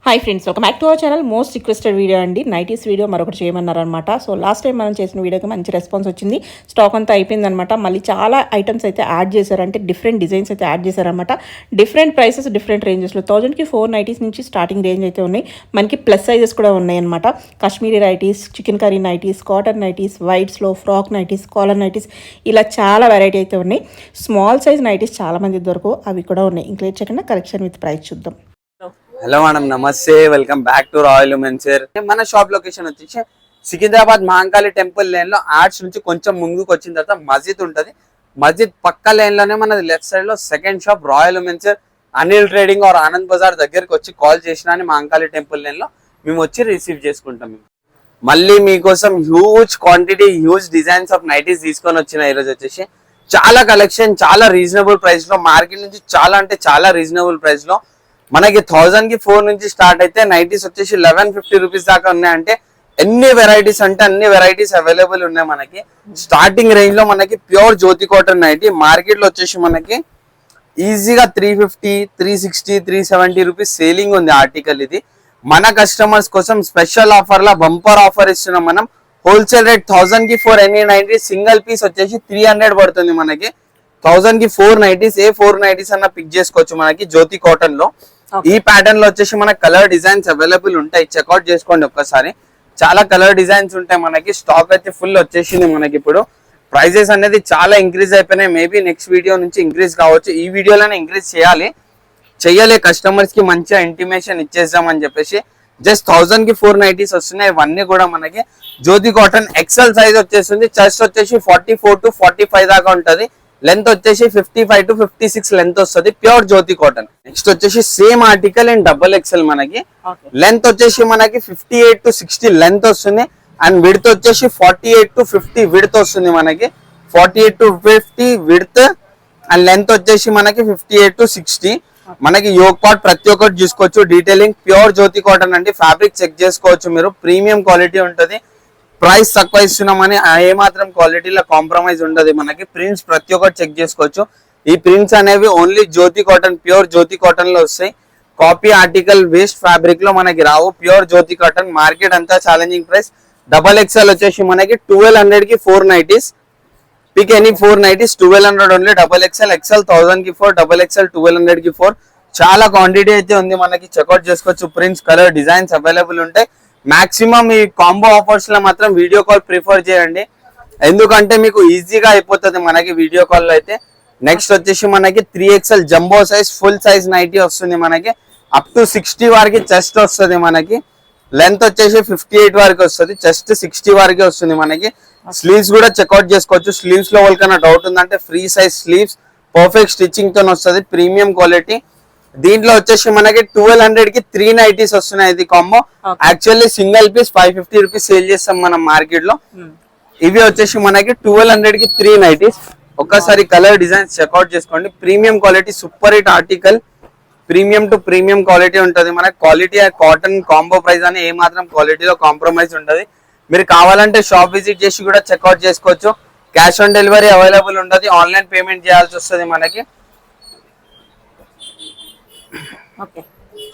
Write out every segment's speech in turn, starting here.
Hi friends, welcome back to our channel. Most requested video అండి, nighties video మరొకటి చేయమన్నారనమాట. So last time మనం చేసిన వీడియోకి మంచి రెస్పాన్స్ వచ్చింది. స్టాక్ అంతా అయిపోయిందనమాట. మళ్ళీ చాలా ఐటమ్స్ అయితే యాడ్ చేశారు, అంటే డిఫరెంట్ డిజైన్స్ అయితే యాడ్ చేశారనమాట. డిఫరెంట్ ప్రైసెస్, డిఫరెంట్ రేంజెస్లో 1000కి 4 నైటీస్ నుంచి స్టార్టింగ్ రేంజ్ అయితే ఉన్నాయి. మనకి ప్లస్ సైజెస్ కూడా ఉన్నాయన్నమాట. Kashmiri nighties, chikankari nighties, cotton nighties, వైట్స్లో ఫ్రాక్ నైటీస్, కాలర్ నైటీస్, ఇలా చాలా వెరైటీ అయితే ఉన్నాయి. స్మాల్ సైజ్ నైటీస్ చాలా మంది దొరకవు, అవి కూడా ఉన్నాయి. ఇంక్లూడ్ చేయకుండా కలెక్షన్ విత్ ప్రైస్ చూద్దాం. హలో మేడం, నమస్తే, వెల్కమ్ బ్యాక్ టు రాయల్ మెన్సర్. మన షాప్ లొకేషన్ వచ్చేసి సికింద్రాబాద్ మహంకాళి టెంపుల్ లేన్ లో ఆర్ట్స్ నుంచి కొంచెం ముందుకు వచ్చిన తర్వాత మస్జిద్ ఉంటది. మస్జిద్ పక్క లేన్ లోనే మనది లెఫ్ట్ సైడ్ లో second shop royal menswear. Anil trading or Anand Bazaar దగ్గరికి వచ్చి కాల్ చేసినా మహంకాళి టెంపుల్ లేన్ లో మేము వచ్చి రిసీవ్ చేసుకుంటాం. మళ్ళీ మీకోసం huge quantity, huge designs of nighties తీసుకొని వచ్చిన ఈరోజు వచ్చేసి చాలా కలెక్షన్, చాలా రీజనబుల్ ప్రైస్ లో, మార్కెట్ నుంచి చాలా అంటే చాలా రీజనబుల్ ప్రైస్ లో మనకి 1000కి 4 నుంచి స్టార్ట్ అయితే నైటీస్ వచ్చేసి 1150 రూపీస్ దాకా ఉన్నాయంటే ఎన్ని వెరైటీస్ అంటే అన్ని వెరైటీస్ అవైలబుల్ ఉన్నాయి. మనకి స్టార్టింగ్ రేంజ్ లో మనకి pure Jyoti cotton nightie market లో వచ్చేసి మనకి ఈజీగా 350, 360, 370 రూపీస్ సేలింగ్ ఉంది ఆర్టికల్. ఇది మన కస్టమర్స్ కోసం స్పెషల్ ఆఫర్ లా బంపర్ ఆఫర్ ఇస్తున్నాం మనం. హోల్సేల్ రేట్ 1000కి 4 ఎనీ నైటీ, సింగిల్ పీస్ వచ్చేసి 300 పడుతుంది మనకి. 1000కి 4 నైటీస్, ఏ 4 నైటీస్ అన్న పిక్ చేసుకోవచ్చు మనకి జ్యోతి కాటన్ లో. ఈ ప్యాటర్న్ లో వచ్చేసి మన కలర్ డిజైన్స్ అవైలబుల్ ఉంటాయి, చెక్అౌట్ చేసుకోండి ఒక్కసారి. చాలా కలర్ డిజైన్స్ ఉంటాయి మనకి. స్టాక్ అయితే ఫుల్ వచ్చేసింది మనకి. ఇప్పుడు ప్రైజెస్ అనేది చాలా ఇంక్రీజ్ అయిపోయినాయి. మేబీ నెక్స్ట్ వీడియో నుంచి ఇంక్రీజ్ కావచ్చు. ఈ వీడియోలోనే ఇంక్రీజ్ చెయ్యాలి కస్టమర్స్ కి మంచిగా ఇంటిమేషన్ ఇచ్చేద్దామని చెప్పేసి జస్ట్ 1000కి 4 నైటీస్ వస్తున్నాయి. ఇవన్నీ కూడా మనకి జ్యోతి కాటన్ ఎక్సెల్ సైజ్ వచ్చేస్తుంది. చెస్ట్ వచ్చేసి 44 to 45 దాకా ఉంటది. లెంత్ వచ్చేసి 55 to 56 లెంత్ వస్తుంది. Pure Jyoti cotton. నెక్స్ట్ వచ్చేసి same article and double XL మనకి. లెంత్ వచ్చేసి మనకి 58 to 60 లెంత్ వస్తుంది. అండ్ విడ్త్ వచ్చేసి 48 to 50 విడ్త్ వస్తుంది మనకి. 48 to 50 విడ్త్ అండ్ లెంత్ వచ్చేసి మనకి 58 to 60. మనకి యోగ్ పార్ట్ ప్రతి ఒక్కటి చూసుకోవచ్చు. డీటెయిలింగ్ ప్యూర్ జ్యోతి కాటన్ అండి. ఫ్యాబ్రిక్ చెక్ చేసుకోవచ్చు మీరు. ప్రీమియం క్వాలిటీ ఉంటుంది. ప్రైస్ తక్కువ ఇస్తున్నామని ఏమాత్రం క్వాలిటీలో కాంప్రమైజ్ ఉండదు మనకి. ప్రింట్స్ ప్రతి ఒక్కటి చెక్ చేసుకోవచ్చు. ఈ ప్రింట్స్ అనేవి only Jyoti cotton, pure Jyoti cotton లో వస్తాయి. కాపీ ఆర్టికల్ వేస్ట్ ఫ్యాబ్రిక్ లో మనకి రావు. Pure Jyoti cotton. మార్కెట్ అంతా ఛాలెంజింగ్ ప్రైస్. డబల్ ఎక్స్ఎల్ వచ్చేసి మనకి 1200కి 4 nighties. Pick any 4 nighties 1200 only. Double XL, XL 1000కి 4, డబల్ ఎక్స్ఎల్ 1200కి 4. చాలా క్వాంటిటీ అయితే ఉంది మనకి. చెక్అౌట్ చేసుకోవచ్చు. ప్రింట్స్, కలర్, డిజైన్స్ అవైలబుల్ ఉంటాయి. మాక్సిమం ఈ కాంబో ఆఫర్స్ లో మాత్రం వీడియో కాల్ ప్రిఫర్ చేయండి, ఎందుకంటే మీకు ఈజీగా అయిపోతుంది మనకి వీడియో కాల్ లో అయితే. నెక్స్ట్ వచ్చేసి మనకి 3XL jumbo size full size nightie వస్తుంది మనకి. అప్ టు 60 వరకు చెస్ట్ వస్తుంది మనకి. లెంత్ వచ్చేసి 58 వరకు వస్తుంది. చెస్ట్ 60 వరకు వస్తుంది మనకి. స్లీవ్స్ కూడా చెక్అౌట్ చేసుకోవచ్చు. స్లీవ్స్ లో వాళ్ళకన్నా డౌట్ ఉందంటే free size sleeves, perfect stitching తో వస్తుంది. Premium quality. దీంట్లో వచ్చేసి మనకి 1200కి 3 నైటీస్ వస్తున్నాయి. ఇది combo. Actually single piece 550 rupees sale చేస్తాం మనం మార్కెట్ లో. ఇవి వచ్చేసి మనకి 1200కి 3 నైటీస్. ఒక్కసారి కలర్ డిజైన్స్ చెక్అౌట్ చేసుకోండి. Premium quality, super hit article. Premium to premium quality ఉంటుంది మనకి. క్వాలిటీ కాటన్ కాంబో ప్రైస్ అని ఏ మాత్రం క్వాలిటీలో కాంప్రమైజ్ ఉంటుంది. మీరు కావాలంటే షాప్ విజిట్ చేసి కూడా చెక్అౌట్ చేసుకోవచ్చు. క్యాష్ ఆన్ డెలివరీ అవైలబుల్ ఉంటుంది. ఆన్లైన్ పేమెంట్ చేయాల్సి వస్తుంది మనకి.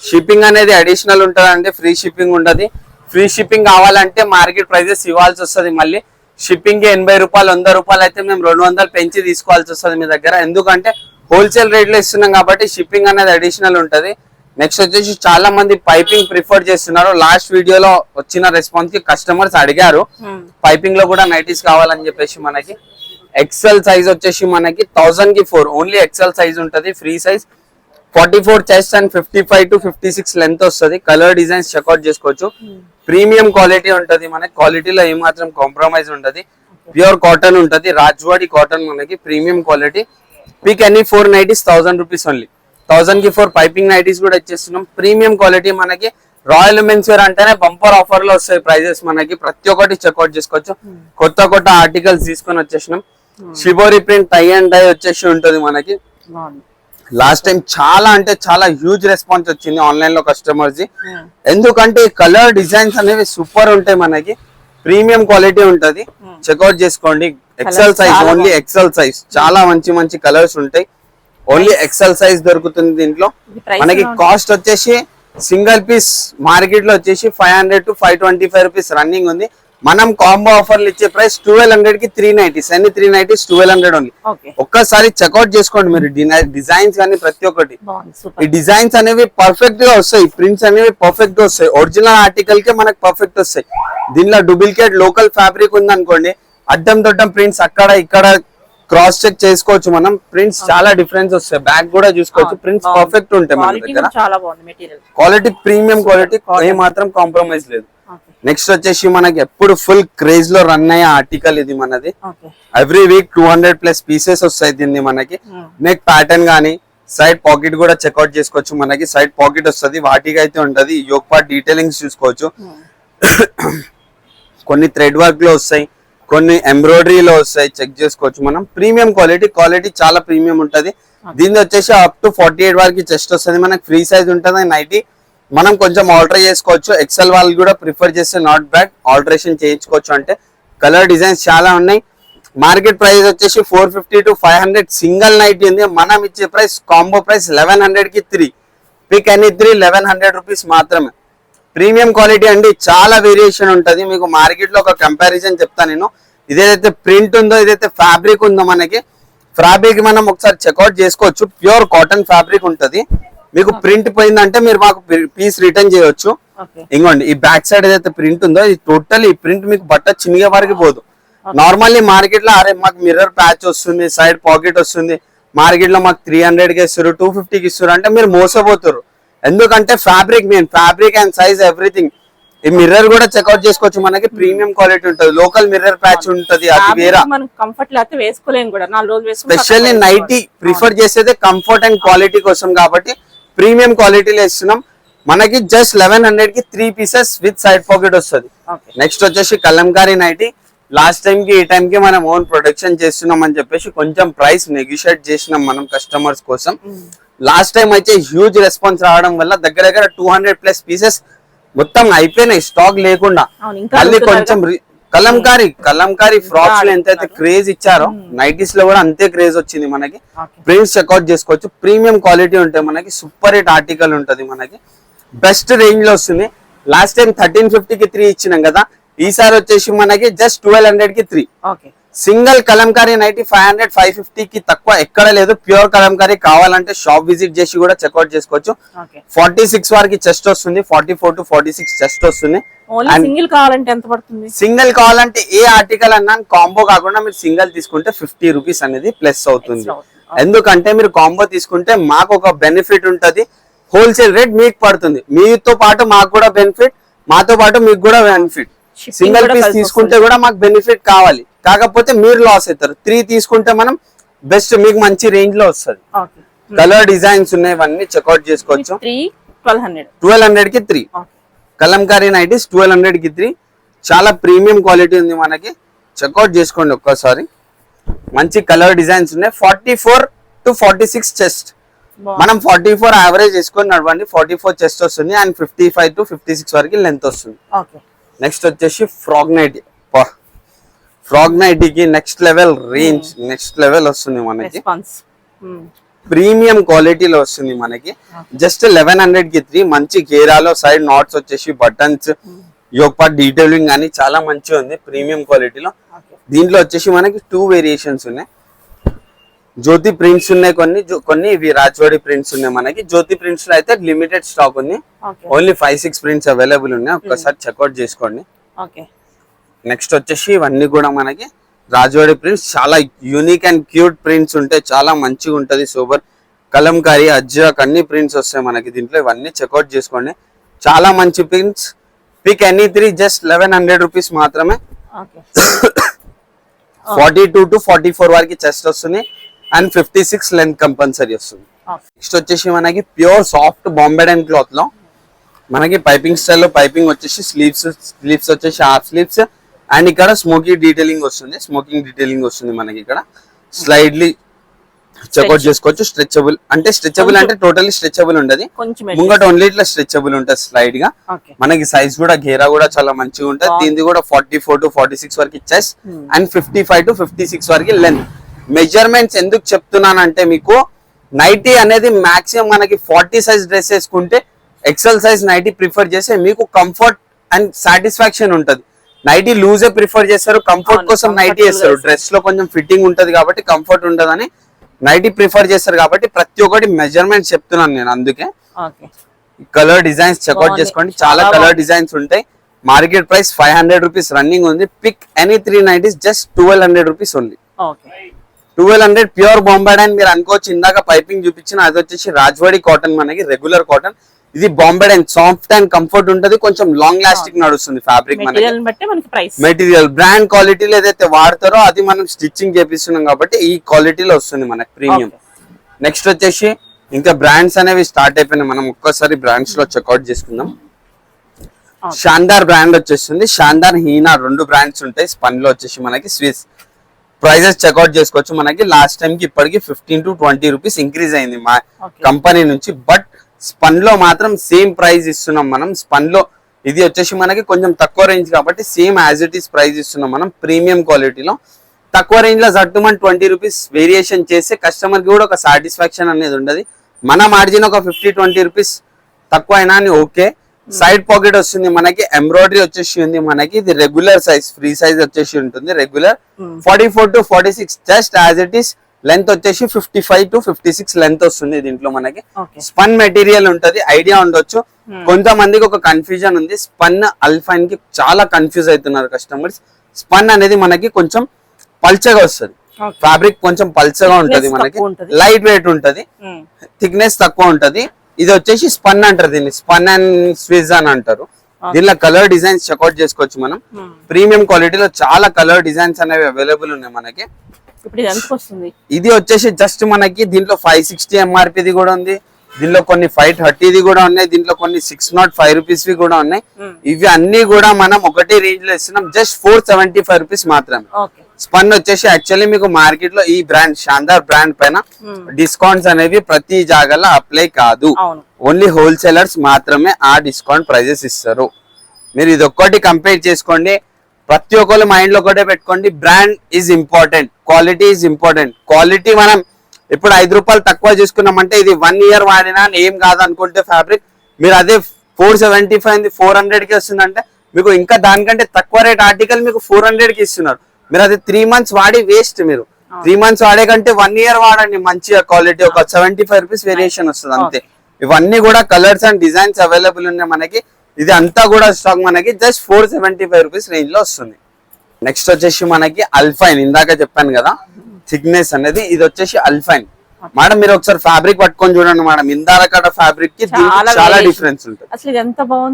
షిప్పింగ్ అనేది అడిషనల్ ఉంటుంది అండి. ఫ్రీ షిప్పింగ్ ఉంటుంది. ఫ్రీ షిప్పింగ్ కావాలంటే మార్కెట్ ప్రైజెస్ ఇవ్వాల్సి వస్తుంది. మళ్ళీ షిప్పింగ్ కి 80 రూపాయలు, 100 రూపాయలు అయితే మేము 200 పెంచి తీసుకోవాల్సి వస్తుంది మీ దగ్గర. ఎందుకంటే హోల్సేల్ రేట్ లో ఇస్తున్నాం కాబట్టి షిప్పింగ్ అనేది అడిషనల్ ఉంటుంది. నెక్స్ట్ వచ్చేసి చాలా మంది పైపింగ్ ప్రిఫర్ చేస్తున్నారు. లాస్ట్ వీడియోలో వచ్చిన రెస్పాన్స్ కి కస్టమర్స్ అడిగారు పైపింగ్ లో కూడా నైటీస్ కావాలని చెప్పేసి. మనకి ఎక్సెల్ సైజ్ వచ్చేసి మనకి 1000కి 4 ఓన్లీ ఎక్సెల్ సైజ్ ఉంటుంది. Free size 44 chest and 55 to 56 length వస్తుంది. కలర్ డిజైన్స్ చెక్అౌట్ చేసుకోవచ్చు. ప్రీమియం క్వాలిటీ ఉంటుంది మనకి. క్వాలిటీలో ఏమాత్రం కాంప్రమైజ్ ఉంటుంది. ప్యూర్ కాటన్ ఉంటుంది. రాజ్వాడి కాటన్ మనకి. Premium quality. Pick any 4 nighties 1000 rupees only. 1000కి 4 పైపింగ్ నైటీస్ కూడా ఇచ్చేస్తున్నాం. ప్రీమియం క్వాలిటీ మనకి. రాయల్ మెన్స్ వేర్ అంటేనే బంపర్ ఆఫర్ లో వస్తాయి ప్రైజెస్ మనకి. ప్రతి ఒక్కటి చెక్అౌట్ చేసుకోవచ్చు. కొత్త ఆర్టికల్స్ తీసుకొని వచ్చేసినాం. Shibori print tie and dye వచ్చేసి ఉంటుంది మనకి. లాస్ట్ టైం చాలా అంటే చాలా హ్యూజ్ రెస్పాన్స్ వచ్చింది ఆన్లైన్ లో కస్టమర్స్. ఎందుకంటే కలర్ డిజైన్స్ అనేవి సూపర్ ఉంటాయి మనకి. ప్రీమియం క్వాలిటీ ఉంటది. చెక్అౌట్ చేసుకోండి. XL size, only XL size. చాలా మంచి కలర్స్ ఉంటాయి. ఓన్లీ ఎక్సెల్ సైజ్ దొరుకుతుంది దీంట్లో మనకి. కాస్ట్ వచ్చేసి సింగిల్ పీస్ మార్కెట్ లో వచ్చేసి 500 to 525 రూపీస్ రన్నింగ్ ఉంది. మనం కాంబో ఆఫర్లు ఇచ్చే ప్రైస్ 1200 కి 390, అన్ని 390 1200 ఓన్లీ. ఒక్కసారి చెక్అౌట్ చేసుకోండి మీరు డిజైన్స్ కానీ ప్రతి ఒక్కటి. ఈ డిజైన్స్ అనేవి పర్ఫెక్ట్ గా వస్తాయి, ప్రింట్స్ అనేవి పర్ఫెక్ట్ గా వస్తాయి. ఒరిజినల్ ఆర్టికల్ కే మనకు పర్ఫెక్ట్ వస్తాయి. దీనిలో డూప్లికేట్ లోకల్ ఫ్యాబ్రిక్ ఉంది అనుకోండి, అడ్డం దొడ్డం ప్రింట్స్ అక్కడ ఇక్కడ క్రాస్ చెక్ చేసుకోవచ్చు మనం. ప్రింట్స్ చాలా డిఫరెన్స్ వస్తాయి. బ్యాక్ కూడా చూసుకోవచ్చు, ప్రింట్స్ పర్ఫెక్ట్ ఉంటాయి మన దగ్గర. క్వాలిటీ ప్రీమియం క్వాలిటీ, ఏ మాత్రం కాంప్రమైజ్ లేదు. నెక్స్ట్ వచ్చేసి మనకి ఎప్పుడు ఫుల్ క్రేజ్ లో రన్ అయ్యే ఆర్టికల్ ఇది మనది. ఎవ్రీ వీక్ 200+ పీసెస్ వస్తాయి దీన్ని మనకి. నెక్ ప్యాటర్న్ గానీ సైడ్ పాకెట్ కూడా చెక్అౌట్ చేసుకోవచ్చు. మనకి సైడ్ పాకెట్ వస్తుంది, వాటికి అయితే ఉంటది. యోక్ పార్ట్ డీటెయిలింగ్స్ చూసుకోవచ్చు. కొన్ని థ్రెడ్ వర్క్ లో వస్తాయి, కొన్ని ఎంబ్రాయిడరీలో వస్తాయి, చెక్ చేసుకోవచ్చు మనం. ప్రీమియం క్వాలిటీ చాలా ప్రీమియం ఉంటది. దీని వచ్చేసి అప్ టు 48 వరకు చెస్ట్ వస్తుంది. మనకి ఫ్రీ సైజ్ ఉంటుంది. నైటీ మనం కొంచెం ఆల్టర్ చేసుకోవచ్చు. ఎక్సెల్ వాళ్ళు కూడా ప్రిఫర్ చేస్తే నాట్ బ్యాడ్, ఆల్టరేషన్ చేయించుకోవచ్చు. అంటే కలర్ డిజైన్స్ చాలా ఉన్నాయి. మార్కెట్ ప్రైస్ వచ్చేసి 450 to 500 సింగిల్ నైటీ ఉంది. మనం ఇచ్చే ప్రైస్ కాంబో ప్రైస్ 1100 కి 3. పిక్ ఎనీ 3 1100 రూపీస్ మాత్రమే. ప్రీమియం క్వాలిటీ అండి, చాలా వేరియేషన్ ఉంటది. మీకు మార్కెట్ లో ఒక కంపారిజన్ చెప్తాను నేను. ఇదేదైతే ప్రింట్ ఉందో, ఇదైతే ఫ్యాబ్రిక్ ఉందో, మనకి ఫ్యాబ్రిక్ మనం ఒకసారి చెక్అౌట్ చేసుకోవచ్చు. ప్యూర్ కాటన్ ఫ్యాబ్రిక్ ఉంటది. మీకు ప్రింట్ పోయిందంటే మీరు మాకు పీస్ రిటర్న్ చేయొచ్చు. ఇంకోండి ఈ బ్యాక్ సైడ్ ఏదైతే ప్రింట్ ఉందో, ఇది టోటల్ ఈ ప్రింట్ మీకు బట్ట చిన్నగా వరకు పోదు. నార్మల్లీ మార్కెట్ లో అరే మాకు మిర్రర్ ప్యాచ్ వస్తుంది, సైడ్ పాకెట్ వస్తుంది, మార్కెట్ లో మాకు 300 కి ఇస్తారు, 250 కి ఇస్తారు అంటే మీరు మోసపోతారు. ఎందుకంటే fabric main, fabric and size everything. ఈ మిర్రర్ కూడా చెక్అౌట్ చేసుకోవచ్చు. మనకి ప్రీమియం క్వాలిటీ ఉంటది. లోకల్ మిర్రర్ ప్యాచ్ ఉంటది, అది వేరే. స్పెషల్లీ నైటీ ప్రిఫర్ చేసేది కంఫర్ట్ అండ్ క్వాలిటీ కోసం కాబట్టి ప్రీమియం క్వాలిటీలో ఇస్తున్నాం. మనకి జస్ట్ 1100 కి 3 పీసెస్ విత్ సైడ్ పాకెట్ వస్తుంది. నెక్స్ట్ వచ్చేసి కలంకారీ నైటీ. లాస్ట్ టైం కి ఈ టైం కి మనం ఓన్ ప్రొడక్షన్ చేస్తున్నాం అని చెప్పేసి కొంచెం ప్రైస్ నెగోషియేట్ చేసినాం మనం కస్టమర్స్ కోసం. లాస్ట్ టైం అయితే హ్యూజ్ రెస్పాన్స్ రావడం వల్ల దగ్గర 200+ పీసెస్ మొత్తం అయిపోయినాయి, స్టాక్ లేకుండా. మళ్ళీ కొంచెం కలంకారీ ఫ్రాక్స్ లో ఎంతైతే క్రేజ్ ఇచ్చారో, నైటీస్ లో కూడా అంతే క్రేజ్ వచ్చింది మనకి. ప్రింట్స్ చెక్అౌట్ చేసుకోవచ్చు. ప్రీమియం క్వాలిటీ ఉంటాయి మనకి. సూపర్ హిట్ ఆర్టికల్ ఉంటది మనకి. బెస్ట్ రేంజ్ లో వస్తుంది. లాస్ట్ టైం 1350 కి 3 ఇచ్చినాం కదా, ఈసారి వచ్చేసి మనకి జస్ట్ 1200 కి 3. సింగిల్ కలంకారీ నైటీ 500 550 కి తక్కువ ఎక్కడ లేదు. ప్యూర్ కలంకారీ కావాలంటే షాప్ విజిట్ చేసి కూడా చెక్అౌట్ చేసుకోవచ్చు. 46 వరకు చెస్ట్ వస్తుంది, 44 to 46 చెస్ట్ వస్తుంది. సింగిల్ కావాలంటే ఎంత పడుతుంది? సింగిల్ కావాలంటే ఏ ఆర్టికల్ అన్నా కాంబో కాకుండా మీరు సింగిల్ తీసుకుంటే 50 రూపీస్ అనేది ప్లస్ అవుతుంది. ఎందుకంటే మీరు కాంబో తీసుకుంటే మాకు ఒక బెనిఫిట్ ఉంటది, హోల్సేల్ రేట్ మీకు పడుతుంది. మీతో పాటు మాకు కూడా బెనిఫిట్, మాతో పాటు మీకు కూడా బెనిఫిట్. సింగిల్ పీస్ తీసుకుంటే కూడా మాకు బెనిఫిట్ కావాలి, కాకపోతే మీరు లాస్ అవుతారు. 3 తీసుకుంటే మనం బెస్ట్, మీకు మంచి రేంజ్ లో వస్తుంది. కలర్ డిజైన్స్ ఉన్నాయి, ఇవన్నీ చెక్అౌట్ చేసుకోవచ్చు. 1200 కి 3 కలంకారీ నైటీస్ 1200 కి 3. చాలా ప్రీమియం క్వాలిటీ ఉంది మనకి. చెక్అౌట్ చేసుకోండి ఒక్కసారి. మంచి కలర్ డిజైన్స్ ఉన్నాయి. 44 to 46 చెస్ట్. మనం 44 యావరేజ్ చేసుకొని నడవండి. 44 చెస్ట్ వస్తుంది అండ్ 55 to 56 వరకు లెంత్ వస్తుంది. నెక్స్ట్ వచ్చేసి ఫ్రాక్ నైటీ. ఫ్రాక్ నైటీకి next level range, next level వస్తుంది మనకి. ప్రీమియం క్వాలిటీలో వస్తుంది మనకి. జస్ట్ 1100 కి 3. మంచి గేరాలో సైడ్ నాట్స్ వచ్చేసి, బటన్స్, యోక్ పార్ట్ డీటెయిలింగ్ అని చాలా మంచిగా ఉంది ప్రీమియం క్వాలిటీలో. దీంట్లో వచ్చేసి మనకి 2 వేరియేషన్స్ ఉన్నాయి. జ్యోతి ప్రింట్స్ ఉన్నాయి, కొన్ని ఇవి రాజ్వాడి ప్రింట్స్ ఉన్నాయి మనకి. జ్యోతి ప్రింట్స్ లో అయితే లిమిటెడ్ స్టాక్ ఉంది. ఓన్లీ 5-6 ప్రింట్స్ అవైలబుల్ ఉన్నాయి. ఒక్కసారి చెక్అౌట్ చేసుకోండి. నెక్స్ట్ వచ్చేసి ఇవన్నీ కూడా మనకి రాజ్వాడి ప్రింట్స్. చాలా యూనిక్ అండ్ క్యూట్ ప్రింట్స్ ఉంటాయి, చాలా మంచిగా ఉంటది. సూపర్ కలంకారీ, అజ్రక్ అన్ని ప్రింట్స్ వస్తాయి మనకి దీంట్లో. ఇవన్నీ చెక్అౌట్ చేసుకోండి. చాలా మంచి prints. Pick any 3 just 1100 rupees మాత్రమే. 42 to 44 వరకు చెస్ట్ వస్తుంది అండ్ 56 లెంత్ కంపల్సరీ వస్తుంది. నెక్స్ట్ వచ్చేసి మనకి pure soft Bombay and cloth లో మనకి పైపింగ్ స్టైల్లో పైపింగ్ వచ్చేసి స్లీవ్స్ వచ్చేసి హాఫ్ స్లీవ్స్ అండ్ ఇక్కడ స్మోకింగ్ డీటెయిలింగ్ వస్తుంది మనకి. ఇక్కడ స్లైడ్లీ చెక్అౌట్ చేసుకోవచ్చు. స్ట్రెచబుల్ అంటే టోటల్లీ స్ట్రెచబుల్ ఉండదు, ముంగట ఓన్లీ ఇట్లా స్ట్రెచబుల్ ఉంటుంది స్లైడ్ గా. మనకి సైజ్ కూడా గేరా కూడా చాలా మంచిగా ఉంటుంది. దీనిది కూడా 44 to 46 వరకు చెస్ట్ అండ్ 55 to 56 వరకు లెంత్. మెజర్మెంట్స్ ఎందుకు చెప్తున్నానంటే మీకు నైటీ అనేది మాక్సిమం మనకి 40 సైజ్ డ్రెస్ వేసుకుంటే ఎక్సెల్ సైజ్ నైటీ ప్రిఫర్ చేస్తే మీకు కంఫర్ట్ అండ్ సాటిస్ఫాక్షన్ ఉంటది. నైటీ లూజే ప్రిఫర్ చేస్తారు, కంఫర్ట్ కోసం నైటీ వేస్తారు. డ్రెస్ లో కొంచెం ఫిట్టింగ్ ఉంటది కాబట్టి కంఫర్ట్ ఉండదని నైటీ ప్రిఫర్ చేస్తారు. కాబట్టి ప్రతి ఒక్కటి మెజర్మెంట్ చెప్తున్నాను నేను. అందుకే కలర్ డిజైన్స్ చెక్అౌట్ చేసుకోండి, చాలా కలర్ డిజైన్స్ ఉంటాయి. మార్కెట్ ప్రైస్ 500 రూపీస్ రన్నింగ్ ఉంది. Pick any 3 nighties just 1200 rupees only. 1200 pure Bombay Dyeing. మీరు అనుకోవచ్చు ఇందాక పైపింగ్ చూపించిన అది వచ్చేసి రాజ్వాడి కాటన్, మనకి రెగ్యులర్ కాటన్. ఇది Bombay Dyeing soft and comfort ఉంటది, కొంచెం లాంగ్ లాస్టింగ్ నడుస్తుంది ఫ్యాబ్రిక్. మెటీరియల్ బ్రాండ్ క్వాలిటీలో ఏదైతే వాడతారో అది మనం స్టిచ్చింగ్ చేపిస్తున్నాం కాబట్టి ఈ క్వాలిటీలో వస్తుంది మనకి ప్రీమియం. నెక్స్ట్ వచ్చేసి ఇంకా బ్రాండ్స్ అనేవి స్టార్ట్ అయిపోయినాయి. మనం ఒక్కసారి బ్రాండ్స్ లో చెక్అౌట్ చేసుకుందాం. షాందార్ బ్రాండ్ వచ్చేస్తుంది, షాందార్ హీనా 2 బ్రాండ్స్ ఉంటాయి. స్పన్ లో వచ్చేసి మనకి స్విస్. ప్రైజెస్ చెక్అౌట్ చేసుకోవచ్చు. మనకి లాస్ట్ టైం కి ఇప్పటికి 15 to 20 రూపీస్ ఇంక్రీజ్ అయింది మా కంపెనీ నుంచి. బట్ స్పన్ లో మాత్రం సేమ్ ప్రైస్ ఇస్తున్నాం మనం. స్పన్ లో ఇది వచ్చేసి మనకి కొంచెం తక్కువ రేంజ్ కాబట్టి same as it is price ఇస్తున్నాం మనం. ప్రీమియం క్వాలిటీలో తక్కువ రేంజ్ లో జట్టుమని 20 రూపీస్ వేరియేషన్ చేస్తే కస్టమర్ కి కూడా ఒక సాటిస్ఫాక్షన్ అనేది ఉండదు. మన మార్జిన్ ఒక 50-20 రూపీస్ తక్కువ అయినా అని ఓకే. సైడ్ పాకెట్ వస్తుంది మనకి, ఎంబ్రాయిడరీ వచ్చేసి ఉంది మనకి. ఇది రెగ్యులర్ సైజ్, ఫ్రీ సైజ్ వచ్చేసి ఉంటుంది regular. 44 to 46 just as it is. Length వచ్చేసి 55 to 56 లెంత్ వస్తుంది దీంట్లో మనకి. స్పన్ మెటీరియల్ ఉంటది, ఐడియా ఉండొచ్చు. కొంతమందికి ఒక కన్ఫ్యూజన్ ఉంది, స్పన్ అల్ఫైన్ కి చాలా కన్ఫ్యూజ్ అవుతున్నారు కస్టమర్స్. స్పన్ అనేది మనకి కొంచెం పల్చగా వస్తుంది, ఫ్యాబ్రిక్ కొంచెం పల్చగా ఉంటది మనకి, లైట్ వెయిట్ ఉంటది, థిక్నెస్ తక్కువ ఉంటది. ఇది వచ్చేసి స్పన్ అంటారు, దీన్ని స్పన్ అండ్ స్విజ్ అని అంటారు. దీనిలో కలర్ డిజైన్స్ చెక్అౌట్ చేసుకోవచ్చు మనం. ప్రీమియం క్వాలిటీలో చాలా కలర్ డిజైన్స్ అనేవి అవైలబుల్ ఉన్నాయి మనకి. ఇది వచ్చేసి జస్ట్ మనకి దీంట్లో 560 ఎంఆర్పీది కూడా ఉంది, దీనిలో కొన్ని 530ది కూడా ఉన్నాయి, దీంట్లో కొన్ని 605 రూపీస్ కూడా ఉన్నాయి. ఇవి అన్ని కూడా మనం ఒకటే రేంజ్ లో ఇస్తున్నాం, జస్ట్ 475 రూపీస్ మాత్రమే. స్పన్ వచ్చేసి యాక్చువల్లీ మీకు మార్కెట్ లో ఈ బ్రాండ్ షాందార్ బ్రాండ్ పైన డిస్కౌంట్స్ అనేవి ప్రతి జాగాలో అప్లై కాదు. ఓన్లీ హోల్సేలర్స్ మాత్రమే ఆ డిస్కౌంట్ ప్రైజెస్ ఇస్తారు. మీరు ఇది ఒక్కటి కంపేర్ చేసుకోండి. ప్రతి ఒక్కరు మైండ్ లో ఒకటే పెట్టుకోండి, brand is important, quality is important. Quality మనం ఇప్పుడు 5 రూపాయలు తక్కువ చేసుకున్నామంటే ఇది 1 ఇయర్ వాడినా ఏం కాదు అనుకుంటే ఫ్యాబ్రిక్, మీరు అదే 475 400 కి వస్తుందంటే మీకు ఇంకా దానికంటే తక్కువ రేట్ ఆర్టికల్ మీకు 400 కి ఇస్తున్నారు. మీరు అది 3 months వాడి వేస్ట్. మీరు 3 months వాడే కంటే 1 ఇయర్ వాడండి, మంచిగా క్వాలిటీ ఒక 75 రూపీస్ వేరియేషన్ వస్తుంది అంతే. ఇవన్నీ కూడా కలర్స్ అండ్ డిజైన్స్ అవైలబుల్ ఉన్నాయి మనకి. ఇది అంతా కూడా స్టాక్ మనకి జస్ట్ 475 రూపీస్ రేంజ్ లో వస్తుంది. నెక్స్ట్ వచ్చేసి మనకి అల్ఫైన్, ఇందాక చెప్పాను కదా థిక్నెస్ అనేది, ఇది వచ్చేసి అల్ఫైన్. మేడం మీరు ఒకసారి ఫ్యాబ్రిక్ పట్టుకొని చూడండి మేడం, ఇందాక ఫ్యాబ్రిక్ కి చాలా డిఫరెన్స్ ఉంటుంది.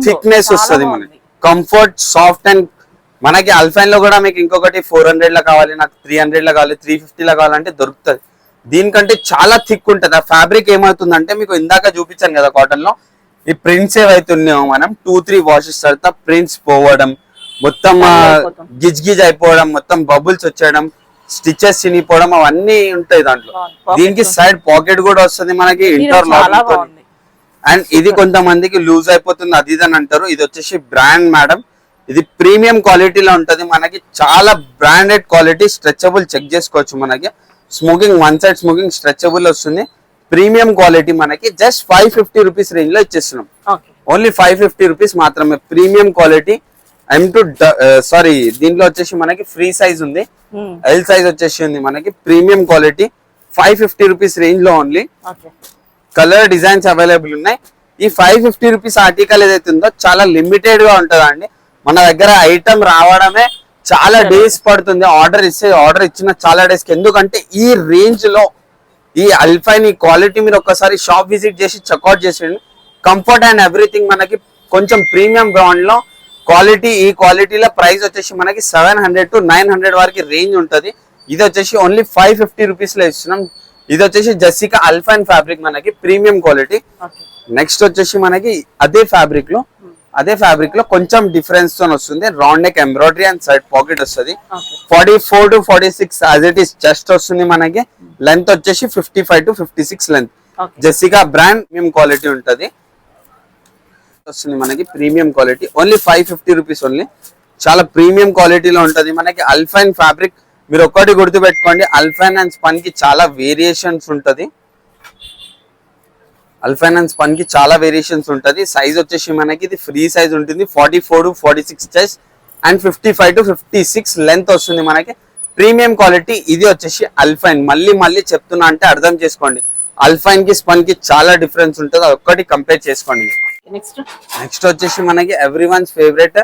థిక్నెస్ వస్తుంది మనకి, కంఫర్ట్, సాఫ్ట్ అండ్ మనకి అల్ఫైన్ లో కూడా మీకు ఇంకొకటి 400 లో కావాలి, నాకు 300 లో కావాలి, 350 లో కావాలంటే దొరుకుతుంది. దీనికంటే చాలా థిక్ ఉంటుంది. ఆ ఫ్యాబ్రిక్ ఏమవుతుందంటే మీకు ఇందాక చూపించాను కదా కాటన్ లో, ఈ ప్రింట్స్ ఏవైతున్నాయో మనం 2-3 వాషెస్ తర్వాత ప్రింట్స్ పోవడం, మొత్తం గిజ్ గిజ్ అయిపోవడం, మొత్తం బబుల్స్ వచ్చేయడం, స్టిచెస్ చినిపోవడం అవన్నీ ఉంటాయి దాంట్లో. దీనికి సైడ్ పాకెట్ కూడా వస్తుంది మనకి ఇంటర్లాక్. అండ్ ఇది కొంతమందికి లూజ్ అయిపోతుంది అది ఇది అని అంటారు. ఇది వచ్చేసి బ్రాండ్ మేడం, ఇది ప్రీమియం క్వాలిటీలో ఉంటది మనకి, చాలా బ్రాండెడ్ క్వాలిటీ. స్ట్రెచబుల్ చెక్ చేసుకోవచ్చు మనకి, స్మోకింగ్ 1 సైడ్ స్మోకింగ్ స్ట్రెచబుల్ వస్తుంది. ప్రీమియం క్వాలిటీ మనకి జస్ట్ 550 రూపీస్ రేంజ్ లో ఇచ్చేస్తున్నాం. ఓన్లీ 550 రూపీస్ మాత్రమే. ప్రీమియం క్వాలిటీ సారీ దీంట్లో వచ్చేసి మనకి ఫ్రీ సైజ్ ఉంది, ఎల్ సైజ్ వచ్చేసి ఉంది మనకి. ప్రీమియం క్వాలిటీ 550 రూపీస్ రేంజ్ లో ఓన్లీ. కలర్ డిజైన్స్ అవైలబుల్ ఉన్నాయి. ఈ 550 రూపీస్ ఆర్టికల్ ఏదైతే ఉందో చాలా లిమిటెడ్ గా ఉంటదండి. మన దగ్గర ఐటమ్ రావడమే చాలా డేస్ పడుతుంది. ఆర్డర్ ఇచ్చిన చాలా డేస్ కి, ఎందుకంటే ఈ రేంజ్ లో ఈ అల్ఫైన్ ఈ క్వాలిటీ మీరు ఒక్కసారి షాప్ విజిట్ చేసి చెక్అౌట్ చేసేయండి. కంఫర్ట్ అండ్ ఎవ్రీథింగ్ మనకి కొంచెం ప్రీమియం బ్రాండ్ లో క్వాలిటీ. ఈ క్వాలిటీలో ప్రైస్ వచ్చేసి మనకి 700 to 900 వరకు రేంజ్ ఉంటుంది. ఇది వచ్చేసి ఓన్లీ 550 రూపీస్ లో ఇస్తున్నాం. ఇది వచ్చేసి జెసికా అల్ఫైన్ ఫ్యాబ్రిక్ మనకి ప్రీమియం క్వాలిటీ. నెక్స్ట్ వచ్చేసి మనకి అదే ఫ్యాబ్రిక్ లో కొంచెం డిఫరెన్స్ తో వస్తుంది. Round neck embroidery and side pocket వస్తుంది. 44 to 46 as it is chest వస్తుంది మనకి. లెంత్ వచ్చేసి 55 to 56 length. Jessica brand premium quality ఉంటది వస్తుంది మనకి. Premium quality only 550 rupees only. చాలా ప్రీమియం క్వాలిటీలో ఉంటది మనకి అల్ఫైన్ ఫ్యాబ్రిక్. మీరు ఒక్కటి గుర్తు పెట్టుకోండి, అల్ఫైన్ అండ్ స్పన్ కి చాలా వేరియేషన్స్ ఉంటది. అల్ఫైన్ అండ్ స్పన్ కి చాలా వేరియేషన్స్ ఉంటది. సైజ్ వచ్చేసి మనకి ఇది ఫ్రీ సైజ్ ఉంటుంది. 44 to 46 chest and 55 to 56 length వస్తుంది మనకి. ప్రీమియం క్వాలిటీ ఇది వచ్చేసి అల్ఫైన్. మళ్ళీ చెప్తున్నా అంటే అర్థం చేసుకోండి. అల్ఫైన్ కి స్పన్ కి చాలా డిఫరెన్స్ ఉంటుంది. అది ఒక్కటి కంపేర్ చేసుకోండి. నెక్స్ట్ వచ్చేసి మనకి ఎవ్రీవన్స్ ఫేవరెట్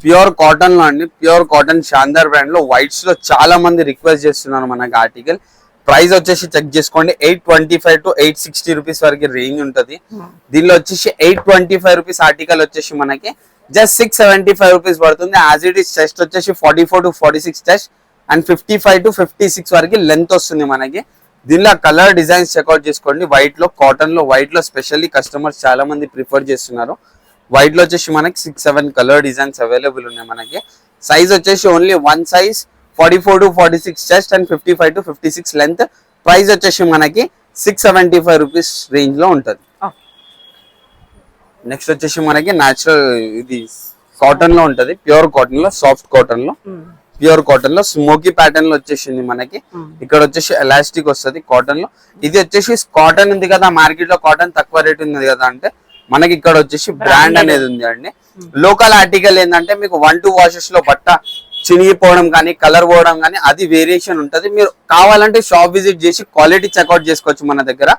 ప్యూర్ కాటన్ లో అండి. ప్యూర్ కాటన్ శాందార్ బ్రాండ్ లో వైట్స్ లో చాలా మంది రిక్వెస్ట్ చేస్తున్నారు మనకి ఆర్టికల్. ప్రైస్ వచ్చేసి చెక్ చేసుకోండి. 825 to 860 రూపీస్ వరకు రేంజ్ ఉంటుంది. దీనిలో వచ్చేసి 825 రూపీస్ ఆర్టికల్ వచ్చేసి మనకి జస్ట్ 675 రూపీస్ పడుతుంది. యాజ్ ఇట్ ఈస్ చెస్ట్ వచ్చేసి 44 to 46 చెస్ట్ అండ్ 55 to 56 వరకు లెంత్ వస్తుంది మనకి. దీనిలో కలర్ డిజైన్స్ చెక్అవుట్ చేసుకోండి. వైట్ లో, కాటన్ లో, వైట్ లో స్పెషల్లీ కస్టమర్స్ చాలా మంది ప్రిఫర్ చేస్తున్నారు. వైట్ లో వచ్చేసి మనకి 6-7 కలర్ డిజైన్స్ అవైలబుల్ ఉన్నాయి మనకి. సైజ్ వచ్చేసి only one size 44 to 46 chest and 55 to 56 length. Price వచ్చేసి మనకి 675 రూపీస్ రేంజ్ లో ఉంటుంది. నెక్స్ట్ వచ్చేసి మనకి న్యాచురల్ ఇది కాటన్ లో ఉంటది. ప్యూర్ కాటన్ లో, సాఫ్ట్ కాటన్ లో, ప్యూర్ కాటన్ లో స్మోకీ ప్యాటర్న్ లో వచ్చేసింది మనకి. ఇక్కడ వచ్చేసి ఎలాస్టిక్ వస్తుంది కాటన్ లో. ఇది వచ్చేసి కాటన్ ఉంది కదా, మార్కెట్ లో కాటన్ తక్కువ రేట్ ఉంది కదా అంటే మనకి ఇక్కడ వచ్చేసి బ్రాండ్ అనేది ఉంది అండి. లోకల్ ఆర్టికల్ ఏంటంటే మీకు 1-2 వాషెస్ లో బట్ట చినిగిపోవడం కానీ, కలర్ పోవడం కానీ అది వేరియేషన్ ఉంటది. మీరు కావాలంటే షాప్ విజిట్ చేసి క్వాలిటీ చెక్అవుట్ చేసుకోవచ్చు మన దగ్గర.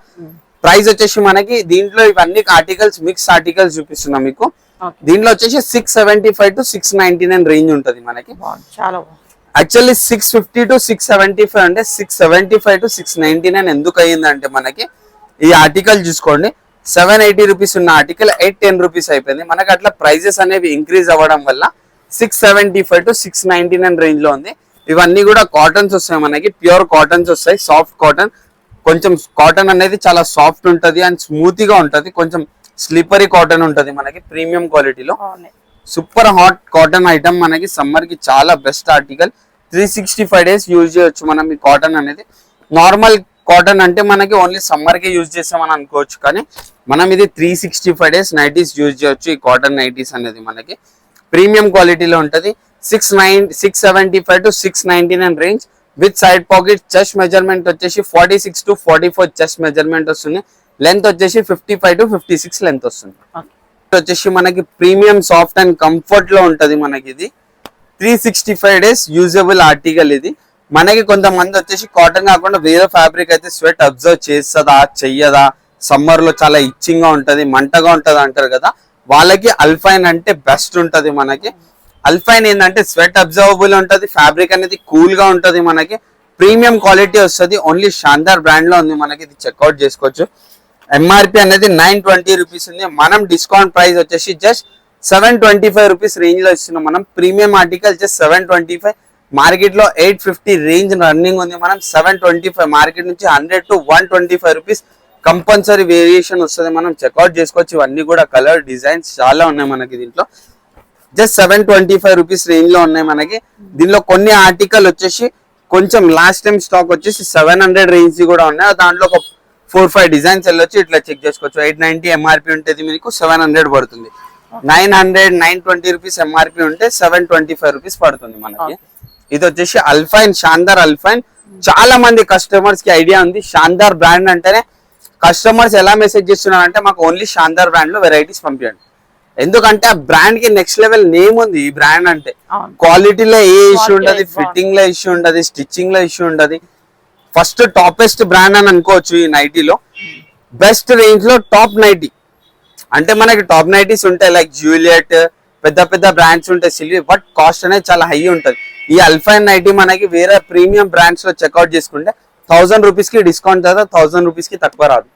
ప్రైస్ వచ్చేసి మనకి దీంట్లో ఇవన్నీ ఆర్టికల్స్ మిక్స్ ఆర్టికల్స్ చూపిస్తున్నాం మీకు. దీంట్లో వచ్చేసి 675 to 699 రేంజ్ ఉంటది మనకి. యాక్చువల్లీ 650 to 675 అంటే 675 to 699 ఎందుకు అయ్యిందంటే మనకి ఈ ఆర్టికల్ చూసుకోండి. 780 రూపీస్ ఉన్న ఆర్టికల్ 810 రూపీస్ అయిపోయింది మనకి. అట్లా ప్రైజెస్ అనేవి ఇంక్రీజ్ అవ్వడం వల్ల 675 to 699 రేంజ్ లో ఉంది. ఇవన్నీ కూడా కాటన్స్ వస్తాయి మనకి. ప్యూర్ కాటన్స్ వస్తాయి, సాఫ్ట్ కాటన్. కొంచెం కాటన్ అనేది చాలా సాఫ్ట్ ఉంటది అండ్ స్మూత్ గా ఉంటది. కొంచెం స్లిపరీ కాటన్ ఉంటది మనకి ప్రీమియం క్వాలిటీలో. సూపర్ హాట్ కాటన్ ఐటమ్ మనకి సమ్మర్ కి చాలా బెస్ట్ ఆర్టికల్. 365 days యూజ్ చేయొచ్చు మనం ఈ కాటన్ అనేది. నార్మల్ కాటన్ అంటే మనకి ఓన్లీ సమ్మర్ కి యూజ్ చేస్తామని అనుకోవచ్చు, కానీ మనం ఇది 365 days నైటీస్ యూజ్ చేయొచ్చు. ఈ కాటన్ నైటీస్ అనేది మనకి ప్రీమియం క్వాలిటీలో ఉంటది. 675 to 699 range with side pocket. Chest measurement వచ్చేసి 46 to 44 చెస్ట్ మెజర్మెంట్ వస్తుంది. లెంత్ వచ్చేసి 55 to 56 లెంత్ వస్తుంది. వచ్చేసి మనకి ప్రీమియం సాఫ్ట్ అండ్ కంఫర్ట్ లో ఉంటది మనకి. ఇది 365 days యూజబుల్ ఆర్టికల్. ఇది మనకి కొంతమంది వచ్చేసి కాటన్ కాకుండా వేరే ఫ్యాబ్రిక్ అయితే స్వెట్ అబ్జర్వ్ చేస్తుందా చెయ్యదా, సమ్మర్ లో చాలా ఇచ్చింగ్ గా ఉంటది, మంటగా ఉంటది అంటారు కదా, వాళ్ళకి అల్ఫైన్ అంటే బెస్ట్ ఉంటది మనకి. అల్ఫైన్ ఏంటంటే స్వెట్ అబ్జర్వబుల్ ఉంటది, ఫ్యాబ్రిక్ అనేది కూల్ గా ఉంటది మనకి, ప్రీమియం క్వాలిటీ వస్తుంది. ఓన్లీ శాందార్ బ్రాండ్ లో ఉంది మనకి. ఇది చెక్అవుట్ చేసుకోవచ్చు. ఎంఆర్పి అనేది 920 రూపీస్ ఉంది. మనం డిస్కౌంట్ ప్రైస్ వచ్చేసి జస్ట్ 725 రూపీస్ రేంజ్ లో ఇస్తున్నాం. మనం ప్రీమియం ఆర్టికల్ జస్ట్ 725. మార్కెట్ లో 850 రేంజ్ రన్నింగ్ ఉంది. మనం 725 మార్కెట్ నుంచి 100 to 125 రూపీస్ కంపల్సరీ వేరియేషన్ వస్తుంది. మనం చెక్అవుట్ చేసుకోవచ్చు. ఇవన్నీ కూడా కలర్ డిజైన్స్ చాలా ఉన్నాయి మనకి. దీంట్లో జస్ట్ 725 రూపీస్ రేంజ్ లో ఉన్నాయి మనకి. దీనిలో కొన్ని ఆర్టికల్ వచ్చేసి కొంచెం లాస్ట్ టైం స్టాక్ వచ్చేసి 700 రేంజ్ కూడా ఉన్నాయి. దాంట్లో ఒక 4-5 డిజైన్స్ వెళ్ళొచ్చు. ఇట్లా చెక్ చేసుకోవచ్చు. 890 ఎంఆర్పి ఉంటుంది మీకు 700 పడుతుంది. 920 రూపీస్ ఎంఆర్పి ఉంటే 725 రూపీస్ పడుతుంది మనకి. ఇది వచ్చేసి అల్ఫైన్, శాందార్ అల్ఫైన్. చాలా మంది కస్టమర్స్ కి ఐడియా ఉంది శాందార్ బ్రాండ్ అంటేనే. కస్టమర్స్ ఎలా మెసేజ్ చేస్తున్నారు అంటే మాకు ఓన్లీ శాందార్ బ్రాండ్ లో వెరైటీస్ పంపించండి. ఎందుకంటే ఆ బ్రాండ్ కి నెక్స్ట్ లెవెల్ నేమ్ ఉంది. ఈ బ్రాండ్ అంటే క్వాలిటీలో ఏ ఇష్యూ ఉండదు, ఫిట్టింగ్ లో ఇష్యూ ఉండదు, స్టిచ్చింగ్ లో ఇష్యూ ఉండదు. ఫస్ట్ టాపెస్ట్ బ్రాండ్ అని అనుకోవచ్చు. ఈ నైటీలో బెస్ట్ రేంజ్ లో టాప్ నైటీ అంటే మనకి టాప్ నైటీస్ ఉంటాయి లైక్ జూలియట్, పెద్ద పెద్ద బ్రాండ్స్ ఉంటాయి సిల్వీ, బట్ కాస్ట్ అనేది చాలా హై ఉంటుంది. ఈ అల్ఫైన్ నైటీ మనకి వేరే ప్రీమియం బ్రాండ్స్ లో చెక్అవుట్ చేసుకుంటే 1000 రూపీస్ కి డిస్కౌంట్ కదా, 1000 రూపీస్ కి తక్కువ రాదు.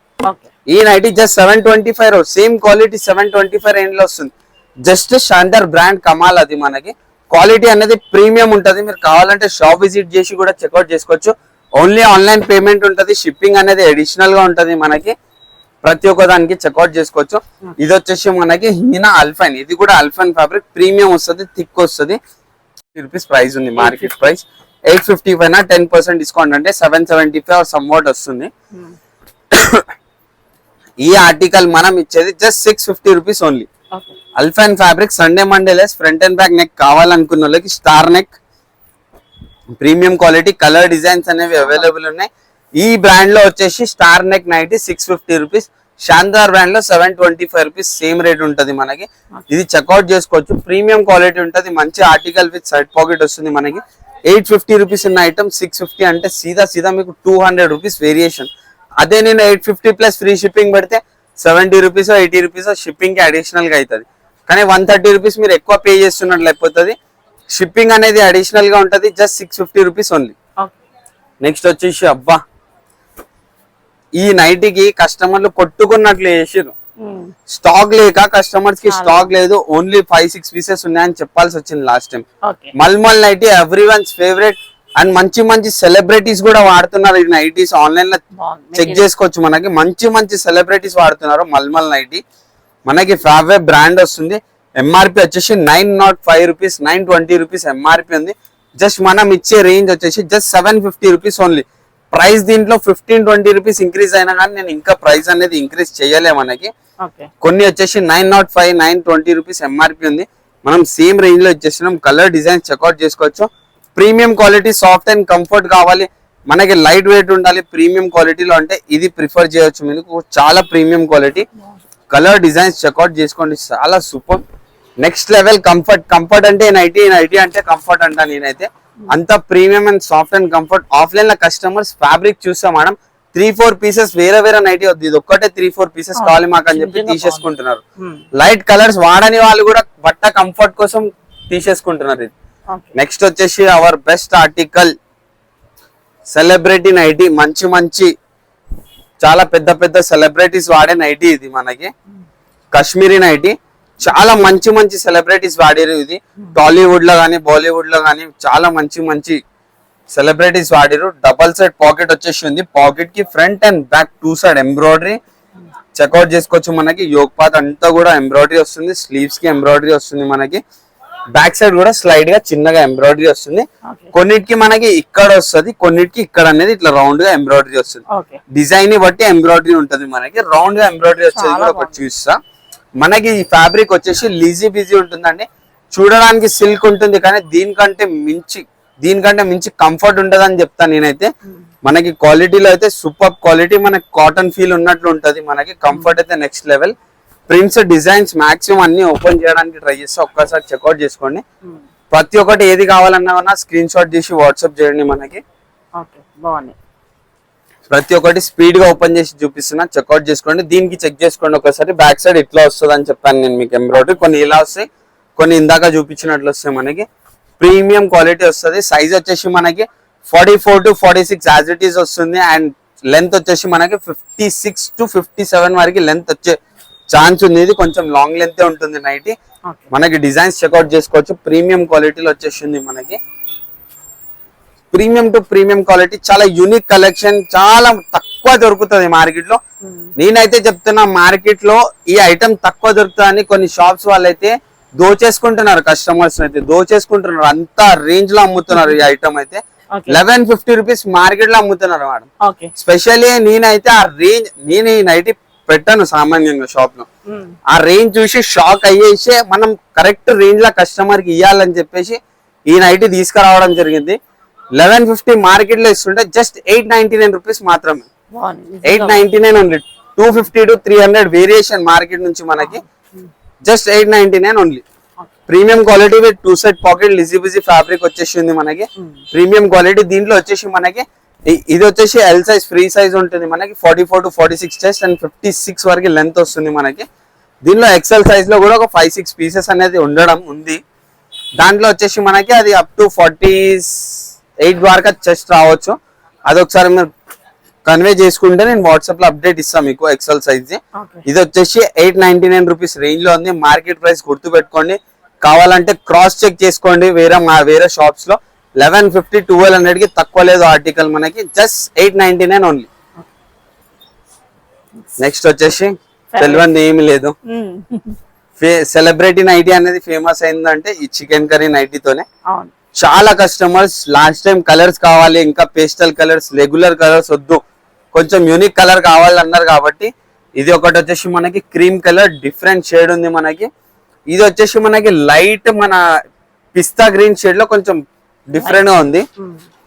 ఈ nighty just 725 same quality 725 range లో వస్తుంది. జస్ట్ శాందార్ బ్రాండ్ కమాల్. అది మనకి క్వాలిటీ అనేది ప్రీమియం ఉంటది. మీరు కావాలంటే షాప్ విజిట్ చేసి కూడా చెక్అవుట్ చేసుకోవచ్చు. ఓన్లీ ఆన్లైన్ పేమెంట్ ఉంటది. షిప్పింగ్ అనేది అడిషనల్ గా ఉంటది మనకి. ప్రతి ఒక్క దానికి చెక్అవుట్ చేసుకోవచ్చు. ఇది వచ్చేసి మనకి హీనా అల్ఫైన్. ఇది కూడా అల్ఫైన్ ఫ్యాబ్రిక్ ప్రీమియం వస్తుంది, థిక్ వస్తుంది. రూపీస్ ప్రైస్ ఉంది. మార్కెట్ ప్రైస్ 855 నా 10% డిస్కౌంట్ అంటే 775 ఆర్ సమ్ వాట్ వస్తుంది. ఈ ఆర్టికల్ మనం ఇచ్చేది just 650 rupees only. Alpine fabric Sunday Monday less front and back neck కావాలనుకున్న వాళ్ళకి star neck premium quality colour designs అనేవి అవైలబుల్ ఉన్నాయి. ఈ బ్రాండ్ లో వచ్చేసి star neck nighty 650 rupees. Shandar brand లో 725 రూపీస్ సేమ్ రేట్ ఉంటది మనకి. ఇది చెక్అవుట్ చేసుకోవచ్చు. ప్రీమియం క్వాలిటీ ఉంటది, మంచి ఆర్టికల్ విత్ సైడ్ పాకెట్ వస్తుంది మనకి. 850 రూపీస్ ఉన్న ఐటమ్ 650 అంటే సీదా మీకు 200 రూపీస్ వేరియేషన్. అదే నేను 850 ప్లస్ ఫ్రీ షిప్పింగ్ పెడితే 70 రూపీస్ 80 రూపీస్ షిప్పింగ్ కి అడిషనల్ గా అవుతుంది. కానీ 130 రూపీస్ మీరు ఎక్కువ పే చేస్తున్నట్లు అయిపోతుంది. షిప్పింగ్ అనేది అడిషనల్ గా ఉంటది. Just 650 rupees only. నెక్స్ట్ వచ్చేసి అబ్బా, ఈ నైటీకి కస్టమర్లు కొట్టుకున్నట్లు చేసిరు. స్టాక్ లేక కస్టమర్స్ కి స్టాక్ లేదు, ఓన్లీ 5-6 పీసెస్ ఉన్నాయని చెప్పాల్సి వచ్చింది లాస్ట్ టైం. మల్మల్ nighty every ones favourite and మంచి సెలబ్రిటీస్ కూడా వాడుతున్నారు ఈ నైటీస్. ఆన్లైన్ లో చెక్ చేసుకోవచ్చు. మనకి మంచి సెలబ్రిటీస్ వాడుతున్నారు మల్మల్ నైటీ. మనకి ఫావే బ్రాండ్ వస్తుంది. ఎంఆర్పి వచ్చేసి 905 రూపీస్, 920 రూపీస్ ఎంఆర్పి ఉంది. జస్ట్ మనం ఇచ్చే రేంజ్ వచ్చేసి జస్ట్ 750 రూపీస్ ఓన్లీ. ప్రైస్ దీంట్లో 15-20 రూపీస్ ఇంక్రీజ్ అయినా కానీ నేను ఇంకా ప్రైస్ అనేది ఇంక్రీజ్ చేయలే. మనకి కొన్ని వచ్చేసి 905, 920 రూపీస్ ఎంఆర్పి ఉంది. మనం సేమ్ రేంజ్ లో ఇచ్చేస్తున్నాం. కలర్ డిజైన్ చెక్అవుట్ చేసుకోవచ్చు. Premium quality, soft and comfort కావాలి, మనకి లైట్ వెయిట్ ఉండాలి ప్రీమియం క్వాలిటీలో అంటే ఇది ప్రిఫర్ చేయొచ్చు. మీకు చాలా premium quality. Colour designs check out చేసుకోండి, చాలా సూపర్ నెక్స్ట్ లెవెల్. కంఫర్ట్ అంటే నైటీ అంటే కంఫర్ట్ అంట. నేనైతే అంత premium and soft and comfort. Offline లో కస్టమర్స్ ఫ్యాబ్రిక్ చూస్తాం మేడం, 3-4 పీసెస్ వేరే నైటీ వద్దు, ఇది ఒక్కటే 3-4 పీసెస్ కావాలి మాకు అని చెప్పి తీసేసుకుంటున్నారు. లైట్ కలర్స్ వాడని వాళ్ళు కూడా బట్ట కంఫర్ట్ కోసం తీసేసుకుంటున్నారు. ఇది నెక్స్ట్ వచ్చేసి our best article celebrity nighty. మంచి చాలా పెద్ద సెలబ్రిటీస్ వాడే నైటీ ఇది. మనకి కాశ్మీరీ నైటీ చాలా మంచి సెలబ్రిటీస్ వాడారు. ఇది టాలీవుడ్ లో గానీ బాలీవుడ్ లో గానీ చాలా మంచి సెలబ్రిటీస్ వాడారు. డబల్ సైడ్ పాకెట్ వచ్చేసి ఉంది. పాకెట్ కి front and back 2 side embroidery check out చేసుకోవచ్చు. మనకి యోక్ పాత్ అంతా కూడా ఎంబ్రాయిడరీ వస్తుంది. స్లీవ్స్ కి ఎంబ్రాయిడరీ వస్తుంది. మనకి బ్యాక్ సైడ్ కూడా స్లైడ్ గా చిన్నగా ఎంబ్రాయిడరీ వస్తుంది. కొన్నిటికి మనకి ఇక్కడ వస్తుంది, కొన్నిటికి ఇక్కడ అనేది ఇట్లా రౌండ్ గా ఎంబ్రాయిడరీ వస్తుంది. డిజైన్ ని బట్టి ఎంబ్రాయిడరీ ఉంటుంది. మనకి రౌండ్ గా ఎంబ్రాయిడరీ వచ్చేది కూడా ఒకటి చూస్తా. మనకి ఈ ఫ్యాబ్రిక్ వచ్చేసి లీజీ బిజీ ఉంటుందండి. చూడడానికి సిల్క్ ఉంటుంది, కానీ దీనికంటే మించి కంఫర్ట్ ఉంటది అని చెప్తాను నేనైతే. మనకి క్వాలిటీలో అయితే సూపర్ క్వాలిటీ, మనకి కాటన్ ఫీల్ ఉన్నట్లు ఉంటది. మనకి కంఫర్ట్ అయితే next level. Prints designs maximum అన్ని ఓపెన్ చేయడానికి ట్రై చేస్తా. ఒక్కసారి చెక్అవుట్ చేసుకోండి. ప్రతి ఒక్కటి ఏది కావాలన్నా స్క్రీన్ షాట్ చేసి వాట్సాప్ చేయండి. మనకి ప్రతి ఒక్కటి స్పీడ్ గా ఓపెన్ చేసి చూపిస్తున్నా, చెక్అవుట్ చేసుకోండి. దీనికి చెక్ చేసుకోండి ఒకసారి. బ్యాక్ సైడ్ ఇట్లా వస్తుంది అని చెప్పాను నేను మీకు. ఎంబ్రాయిడరీ కొన్ని ఇలా వస్తాయి, కొన్ని ఇందాక చూపించినట్లు వస్తాయి. మనకి ప్రీమియం క్వాలిటీ వస్తుంది. సైజ్ వచ్చేసి మనకి 44 to 46 యాజ్ ఇట్ ఈస్ వస్తుంది. అండ్ లెంత్ వచ్చేసి మనకి 56 to 57 వరకు లెంత్ వచ్చే ఛాన్స్ ఉంది. ఇది కొంచెం లాంగ్ లెంత్ ఉంటుంది నైటీ. మనకి డిజైన్స్ చెక్అవుట్ చేసుకోవచ్చు. ప్రీమియం క్వాలిటీలో వచ్చేసింది. మనకి ప్రీమియం టు ప్రీమియం క్వాలిటీ, చాలా యూనిక్ కలెక్షన్, చాలా తక్కువ దొరుకుతుంది మార్కెట్ లో. నేనైతే చెప్తున్నా మార్కెట్ లో ఈ ఐటమ్ తక్కువ దొరుకుతుందని కొన్ని షాప్స్ వాళ్ళైతే దోచేసుకుంటున్నారు. కస్టమర్స్ అయితే దోచేసుకుంటున్నారు. అంత రేంజ్ లో అమ్ముతున్నారు ఈ ఐటమ్ అయితే. 1150 రూపీస్ మార్కెట్ లో అమ్ముతున్నారు మేడం. స్పెషల్లీ నేనైతే ఆ రేంజ్, నేను ఈ నైటీ పెట్టాను సామాన్యంగా షాప్ లో. ఆ రేంజ్ చూసి షాక్ అయ్యేసి మనం కరెక్ట్ రేంజ్ లో కస్టమర్ కి ఇవ్వాలని చెప్పేసి ఈ నైటీ తీసుకురావడం జరిగింది. 1150 మార్కెట్ లో ఇస్తుంటే జస్ట్ 899 రూపీస్ మాత్రమే. 899 ఓన్లీ. 250 to 300 వేరియేషన్ మార్కెట్ నుంచి మనకి. Just 899 only. Premium quality with 2 side pocket Lizzie busy fabric వచ్చేసింది మనకి. Premium quality. దీంట్లో వచ్చేసి మనకి ఇది వచ్చేసి ఎల్ సైజ్ ఫ్రీ సైజ్ ఉంటుంది. మనకి 44 to 46 చెస్ట్ అండ్ 56 వరకు లెంత్ వస్తుంది మనకి. దీనిలో ఎక్సెల్ సైజ్ లో కూడా ఒక 5-6 పీసెస్ అనేది ఉండడం ఉంది. దాంట్లో వచ్చేసి మనకి అది అప్ టు 48 వరకు చెస్ట్ రావచ్చు. అదొకసారి మీరు కన్వే చేసుకుంటే నేను వాట్సాప్ లో అప్డేట్ ఇస్తాను మీకు ఎక్సెల్ సైజ్. ఇది వచ్చేసి 899 రూపీస్ రేంజ్ లో ఉంది. మార్కెట్ ప్రైస్ గుర్తు పెట్టుకోండి. కావాలంటే క్రాస్ చెక్ చేసుకోండి వేరే షాప్స్ లో. 1150, 1200 కి తక్కువ లేదు ఆర్టికల్ మనకి. Just 899 only. నెక్స్ట్ వచ్చేసి తెలియదు ఏమి లేదు. సెలబ్రిటీ నైటీ అనేది ఫేమస్ అయిందంటే ఈ చికెన్ కర్రీ నైటీతోనే. చాలా కస్టమర్స్ లాస్ట్ టైం కలర్స్ కావాలి, ఇంకా పేస్టల్ కలర్స్, రెగ్యులర్ కలర్స్ వద్దు, కొంచెం యూనిక్ కలర్ కావాలన్నారు కాబట్టి ఇది ఒకటి వచ్చేసి మనకి క్రీమ్ కలర్ డిఫరెంట్ షేడ్ ఉంది మనకి. ఇది వచ్చేసి మనకి లైట్ మన పిస్తా గ్రీన్ షేడ్ లో కొంచెం డిఫరెంట్ గా ఉంది.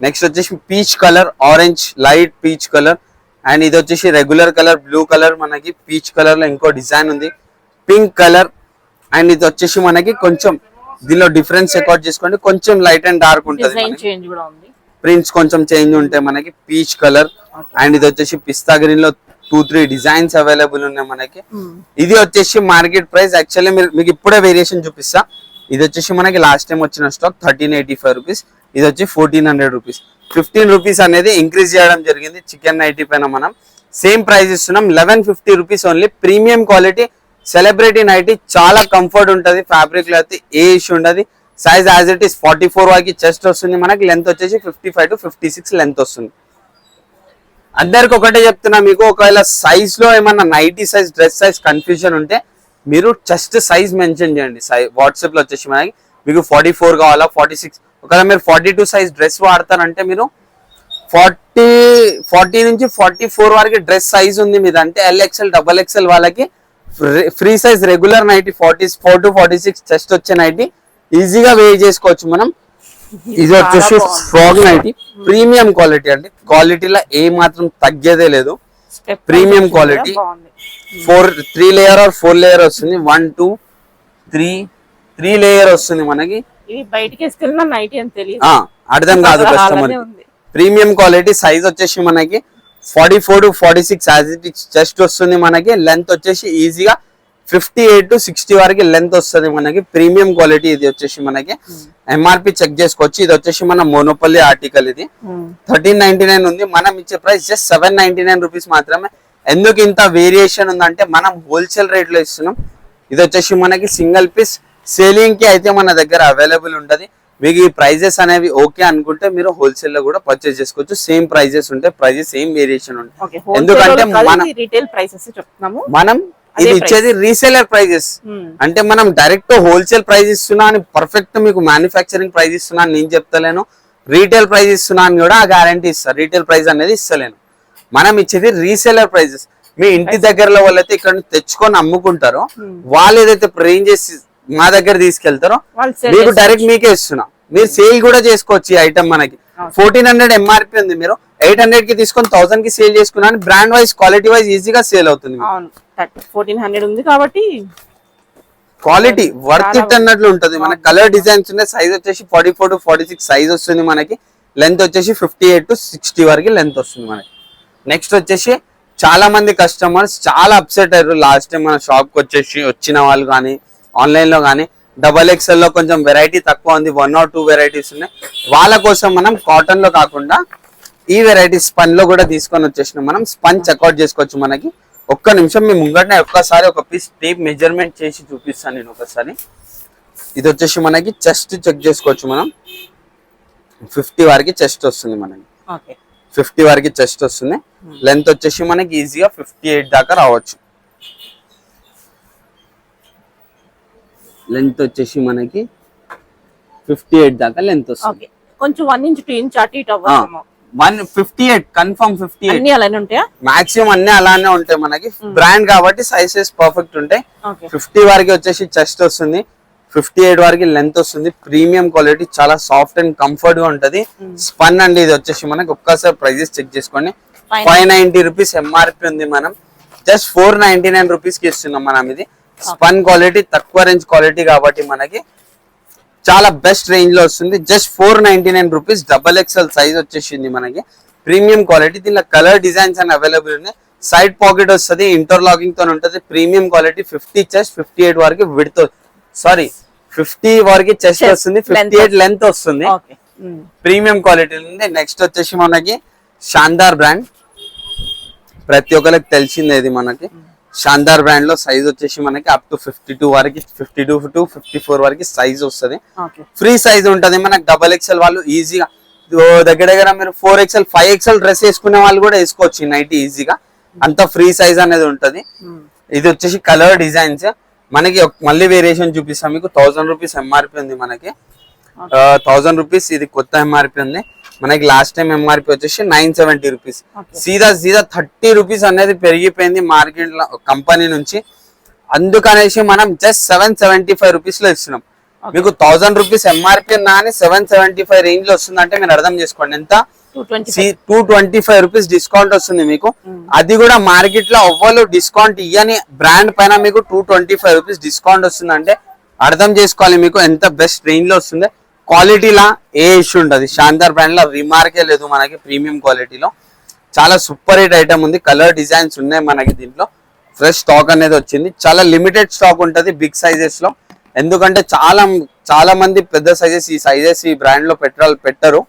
నెక్స్ట్ వచ్చేసి peach colour, orange light peach colour and ఇది వచ్చేసి రెగ్యులర్ కలర్, బ్లూ కలర్, మనకి పీచ్ కలర్ లో ఇంకో డిజైన్ ఉంది, పింక్ కలర్. అండ్ ఇది వచ్చేసి మనకి కొంచెం దీనిలో డిఫరెన్స్ చెక్అవుట్ చేసుకోండి, కొంచెం లైట్ అండ్ డార్క్ ఉంటుంది, ప్రింట్స్ కొంచెం చేంజ్ ఉంటాయి మనకి. పీచ్ కలర్ అండ్ ఇది వచ్చేసి పిస్తా గ్రీన్ లో 2-3 డిజైన్స్ అవైలబుల్ ఉన్నాయి మనకి. ఇది వచ్చేసి మార్కెట్ ప్రైస్, యాక్చువల్లీ మీకు ఇప్పుడే వేరియేషన్ చూపిస్తా. ఇది వచ్చేసి మనకి లాస్ట్ టైం వచ్చిన స్టాక్ 1385 రూపీస్, ఇది వచ్చి 1400 రూపీస్. 15 రూపీస్ అనేది ఇంక్రీజ్ చేయడం జరిగింది చికెన్ నైటీ పైన. మనం సేమ్ ప్రైస్ ఇస్తున్నాం 1150 rupees only. Premium quality celebrity nighty, చాలా కంఫర్ట్ ఉంటుంది, ఫ్యాబ్రిక్ లో అయితే ఏ ఇష్యూ ఉండదు. సైజ్ యాజ్ ఇట్ ఈస్ 44 వరకు చెస్ట్ వస్తుంది మనకి, లెంత్ వచ్చేసి 55 to 56 లెంత్ వస్తుంది. అందరికి ఒకటే చెప్తున్నా, మీకు ఒకవేళ సైజ్ లో ఏమన్నా nighty size, dress size confusion ఉంటే మీరు జస్ట్ సైజ్ మెన్షన్ చేయండి. వాట్సాప్ లో వచ్చేసి మనకి మీకు 44 కావాలా, 46, ఒకవేళ మీరు 42 సైజ్ డ్రెస్ వాడతారంటే మీరు 40 నుంచి 44 వరకు డ్రెస్ సైజ్ ఉంది మీద, అంటే LXL, XXL వాళ్ళకి free size regular nighty 44 to 46 chest వచ్చే నైటీ ఈజీగా వేర్ చేసుకోవచ్చు మనం. ఇది వచ్చేసి ఫ్రాక్ నైటీ, ప్రీమియం క్వాలిటీ అండి, క్వాలిటీలో ఏ మాత్రం తగ్గేదే లేదు, premium quality. 3 layer or 4 layer వస్తుంది, 1 2 3 లేయర్ వస్తుంది మనకి. అర్థం కాదు కస్టమర్. ప్రీమియం క్వాలిటీ, సైజ్ వచ్చేసి మనకి 44 to 46 చెస్ట్ వస్తుంది మనకి, లెంత్ వచ్చేసి ఈజీగా 58 to 60 వరకు లెంత్ వస్తుంది మనకి. ప్రీమియం క్వాలిటీ ఇది వచ్చేసి మనకి. MRP చెక్ చేసుకోవచ్చు. ఇది వచ్చేసి మన మోనోపల్లి ఆర్టికల్, ఇది 1399 ఉంది, మనం ఇచ్చే ప్రైస్ జస్ట్ 799 రూపీస్ మాత్రమే. ఎందుకు ఇంత వేరియేషన్ ఉందంటే మనం హోల్సేల్ రేట్ లో ఇస్తున్నాం. ఇది వచ్చేసి మనకి సింగిల్ పీస్ సేలింగ్ కి అయితే మన దగ్గర అవైలబుల్ ఉంటది. మీకు ఈ ప్రైజెస్ అనేవి ఓకే అనుకుంటే మీరు హోల్సేల్ లో కూడా పర్చేస్ చేసుకోవచ్చు. సేమ్ ప్రైజెస్ ఉంటాయి, ప్రైజెస్ సేమ్ వేరియేషన్ ఉంటాయి. ఎందుకంటే మనం ఇది ఇచ్చేది రీసేలర్ ప్రైజెస్, అంటే మనం డైరెక్ట్ హోల్సేల్ ప్రైస్ ఇస్తున్నా అని, పర్ఫెక్ట్ మీకు మ్యానుఫ్యాక్చరింగ్ ప్రైస్ ఇస్తున్నా అని నేను చెప్తలేను, రీటైల్ ప్రైస్ ఇస్తున్నా అని కూడా ఆ గ్యారంటీ ఇస్తా. రీటైల్ ప్రైస్ అనేది ఇస్తలేను, మనం ఇచ్చేది రీసేలర్ ప్రైజెస్. మీ ఇంటి దగ్గరలో వాళ్ళైతే ఇక్కడ నుంచి తెచ్చుకొని అమ్ముకుంటారో, వాళ్ళు ఏదైతే రేంజెస్ మా దగ్గర తీసుకెళ్తారో మీకు డైరెక్ట్ మీకే ఇస్తున్నా. మీరు సేల్ కూడా చేసుకోవచ్చు. ఈ ఐటమ్ మనకి 1400 MRP ఉంది, మీరు 800 కి తీసుకొని 1000 కి సేల్ చేసుకున్నా, బ్రాండ్ వైజ్ క్వాలిటీ వైజ్ ఈజీగా సేల్ అవుతుంది. 1400 ఉంది కాబట్టి క్వాలిటీ వర్త్ ఇట్ అన్నట్లు ఉంటది. మన కలర్ డిజైన్స్ ఉన్నాయి. సైజ్ వచ్చేసి 44 to 46 సైజ్ వస్తుంది మనకి, లెంత్ వచ్చేసి 58 to 60 వరకు లెంత్ వస్తుంది మనకి. నెక్స్ట్ వచ్చేసి చాలా మంది కస్టమర్స్ చాలా అప్సెట్ అయ్యారు లాస్ట్ టైం మన షాప్ కి వచ్చేసి, వచ్చిన వాళ్ళు కానీ ఆన్లైన్ లో కానీ. XXL లో కొంచెం వెరైటీ తక్కువ ఉంది, 1 or 2 వెరైటీస్ ఉన్నాయి. వాళ్ళ కోసం మనం కాటన్ లో కాకుండా ఈ వెరైటీ స్పన్ లో కూడా తీసుకొని వచ్చేసినాం. మనం స్పన్ చెక్అవుట్ చేసుకోవచ్చు. మనకి ఒక్క నిమిషం మీ ముంగటనే ఒక్కసారి ఒక పీస్ టేప్ మెజర్మెంట్ చేసి చూపిస్తాను నేను ఒకసారి. ఇది వచ్చేసి మనకి చెస్ట్ చెక్ చేసుకోవచ్చు. మనం 50 వరకు చెస్ట్ వస్తుంది మనకి, 50 వరకు చెస్ట్ వస్తుంది. లెంత్ వచ్చేసి మనకి ఈజీగా 58 దాకా రావచ్చు. లెంత్ వచ్చేసి మనకి 58 దాకా లెంత్ వస్తుంది. కొంచెం 1 inch 2 inch అటు ఇటు అవ్వచ్చు. 158 కన్ఫర్మ్ 58 అన్ని అలానే ఉంటాయా? మాక్సిమం అన్ని అలానే ఉంటాయి మనకి. బ్రాండ్ కాబట్టి సైజెస్ పర్ఫెక్ట్ ఉంటాయి. 50 వరకు వచ్చేసి చెస్ట్ వస్తుంది, 58 వరకు లెంత్ వస్తుంది. ప్రీమియం క్వాలిటీ, చాలా సాఫ్ట్ అండ్ కంఫర్ట్ గా ఉంటది. స్పన్ అండి ఇది వచ్చేసి మనకి. ఒక్కసారి ప్రైజెస్ చెక్ చేసుకోండి. 590 రూపీస్ MRP ఉంది, మనం జస్ట్ 499 రూపీస్ కి ఇస్తున్నాం మనం. ఇది స్పన్ క్వాలిటీ, తక్కువ రేంజ్ క్వాలిటీ కాబట్టి మనకి చాలా బెస్ట్ రేంజ్ లో వస్తుంది. Just 499 rupees. XXL సైజ్ వచ్చేసింది మనకి. ప్రీమియం క్వాలిటీ, దీనిలో కలర్ డిజైన్స్ అని అవైలబుల్ ఉన్నాయి. సైడ్ పాకెట్ వస్తుంది, ఇంటర్లాకింగ్ తో ఉంటుంది. Premium quality. 50 చెస్ట్, 58 వరకు విడ్త్, సారీ 50 వరకు చెస్ట్ వస్తుంది, 58 లెంత్ వస్తుంది. ప్రీమియం క్వాలిటీ ఉంది. నెక్స్ట్ వచ్చేసి మనకి షాందార్ బ్రాండ్, ప్రతి ఒక్కరికి తెలిసిందే ఇది మనకి. షాందార్ బ్రాండ్ లో సైజ్ వచ్చేసి మనకి అప్ టు 52 వరకు, 52 to 54 వరకు సైజ్ వస్తుంది. ఫ్రీ సైజ్ ఉంటది మనకి. XXL వాళ్ళు ఈజీగా దగ్గర దగ్గర మీరు 4XL 5XL డ్రెస్ వేసుకునే వాళ్ళు కూడా వేసుకోవచ్చు ఈ నైట్ ఈజీగా. అంత ఫ్రీ సైజ్ అనేది ఉంటది. ఇది వచ్చేసి కలర్ డిజైన్స్ మనకి. మళ్ళీ వేరియేషన్ చూపిస్తాం మీకు. 1000 రూపీస్ MRP ఉంది మనకి, 1000 రూపీస్. ఇది కొత్త MRP ఉంది మనకి. లాస్ట్ టైం MRP వచ్చేసి 970 రూపీస్. సీదా 30 రూపీస్ అనేది పెరిగిపోయింది మార్కెట్ లో కంపెనీ నుంచి. అందుకనేసి మనం జస్ట్ 775 రూపీస్ లో ఇస్తున్నాం మీకు. 1000 రూపీస్ MRP ఉన్నా అని 775 రేంజ్ లో వస్తుంది అంటే మీరు అర్థం చేసుకోండి ఎంత 225 రూపీస్ డిస్కౌంట్ వస్తుంది మీకు. అది కూడా మార్కెట్ లో ఎవ్వరు డిస్కౌంట్ ఇయ్యని బ్రాండ్ పైన మీకు 225 రూపీస్ డిస్కౌంట్ వస్తుంది అంటే అర్థం చేసుకోవాలి మీకు ఎంత బెస్ట్ రేంజ్ లో వస్తుంది. క్వాలిటీలా ఏ ఇష్యూ ఉండదు. శాంతార్ బ్రాండ్ లో రిమార్కే లేదు మనకి. ప్రీమియం క్వాలిటీలో చాలా సూపర్ హిట్ ఐటమ్ ఉంది. కలర్ డిజైన్స్ ఉన్నాయి మనకి. దీంట్లో ఫ్రెష్ స్టాక్ అనేది వచ్చింది. చాలా లిమిటెడ్ స్టాక్ ఉంటుంది బిగ్ సైజెస్ లో. ఎందుకంటే చాలా మంది పెద్ద సైజెస్ ఈ బ్రాండ్ లో పెట్టరు.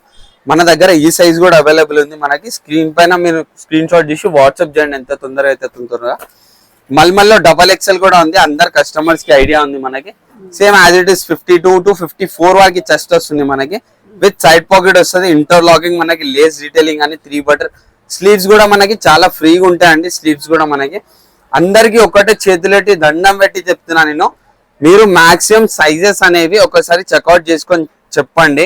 మన దగ్గర ఈ సైజ్ కూడా అవైలబుల్ ఉంది మనకి. స్క్రీన్ పైన మీరు స్క్రీన్ షాట్ చేసి వాట్సాప్ చేయండి ఎంత తొందరగా అయితే తొందరగా. మల్మల్లో XXL కూడా ఉంది. అందరు కస్టమర్స్ కి ఐడియా ఉంది మనకి. Same as it is 52 to 54 వరకు చెస్ట్ వస్తుంది మనకి. విత్ సైడ్ పాకెట్ వస్తుంది. ఇంటర్లాకింగ్ మనకి లేస్ డీటెయిలింగ్ అని 3 బటర్ స్లీవ్స్ కూడా మనకి చాలా ఫ్రీగా ఉంటాయండి. స్లీవ్స్ కూడా మనకి అందరికి ఒకటే చేతులెట్టి దండం పెట్టి చెప్తున్నా నేను, మీరు మాక్సిమం సైజెస్ అనేవి ఒకసారి చెక్అవుట్ చేసుకొని చెప్పండి.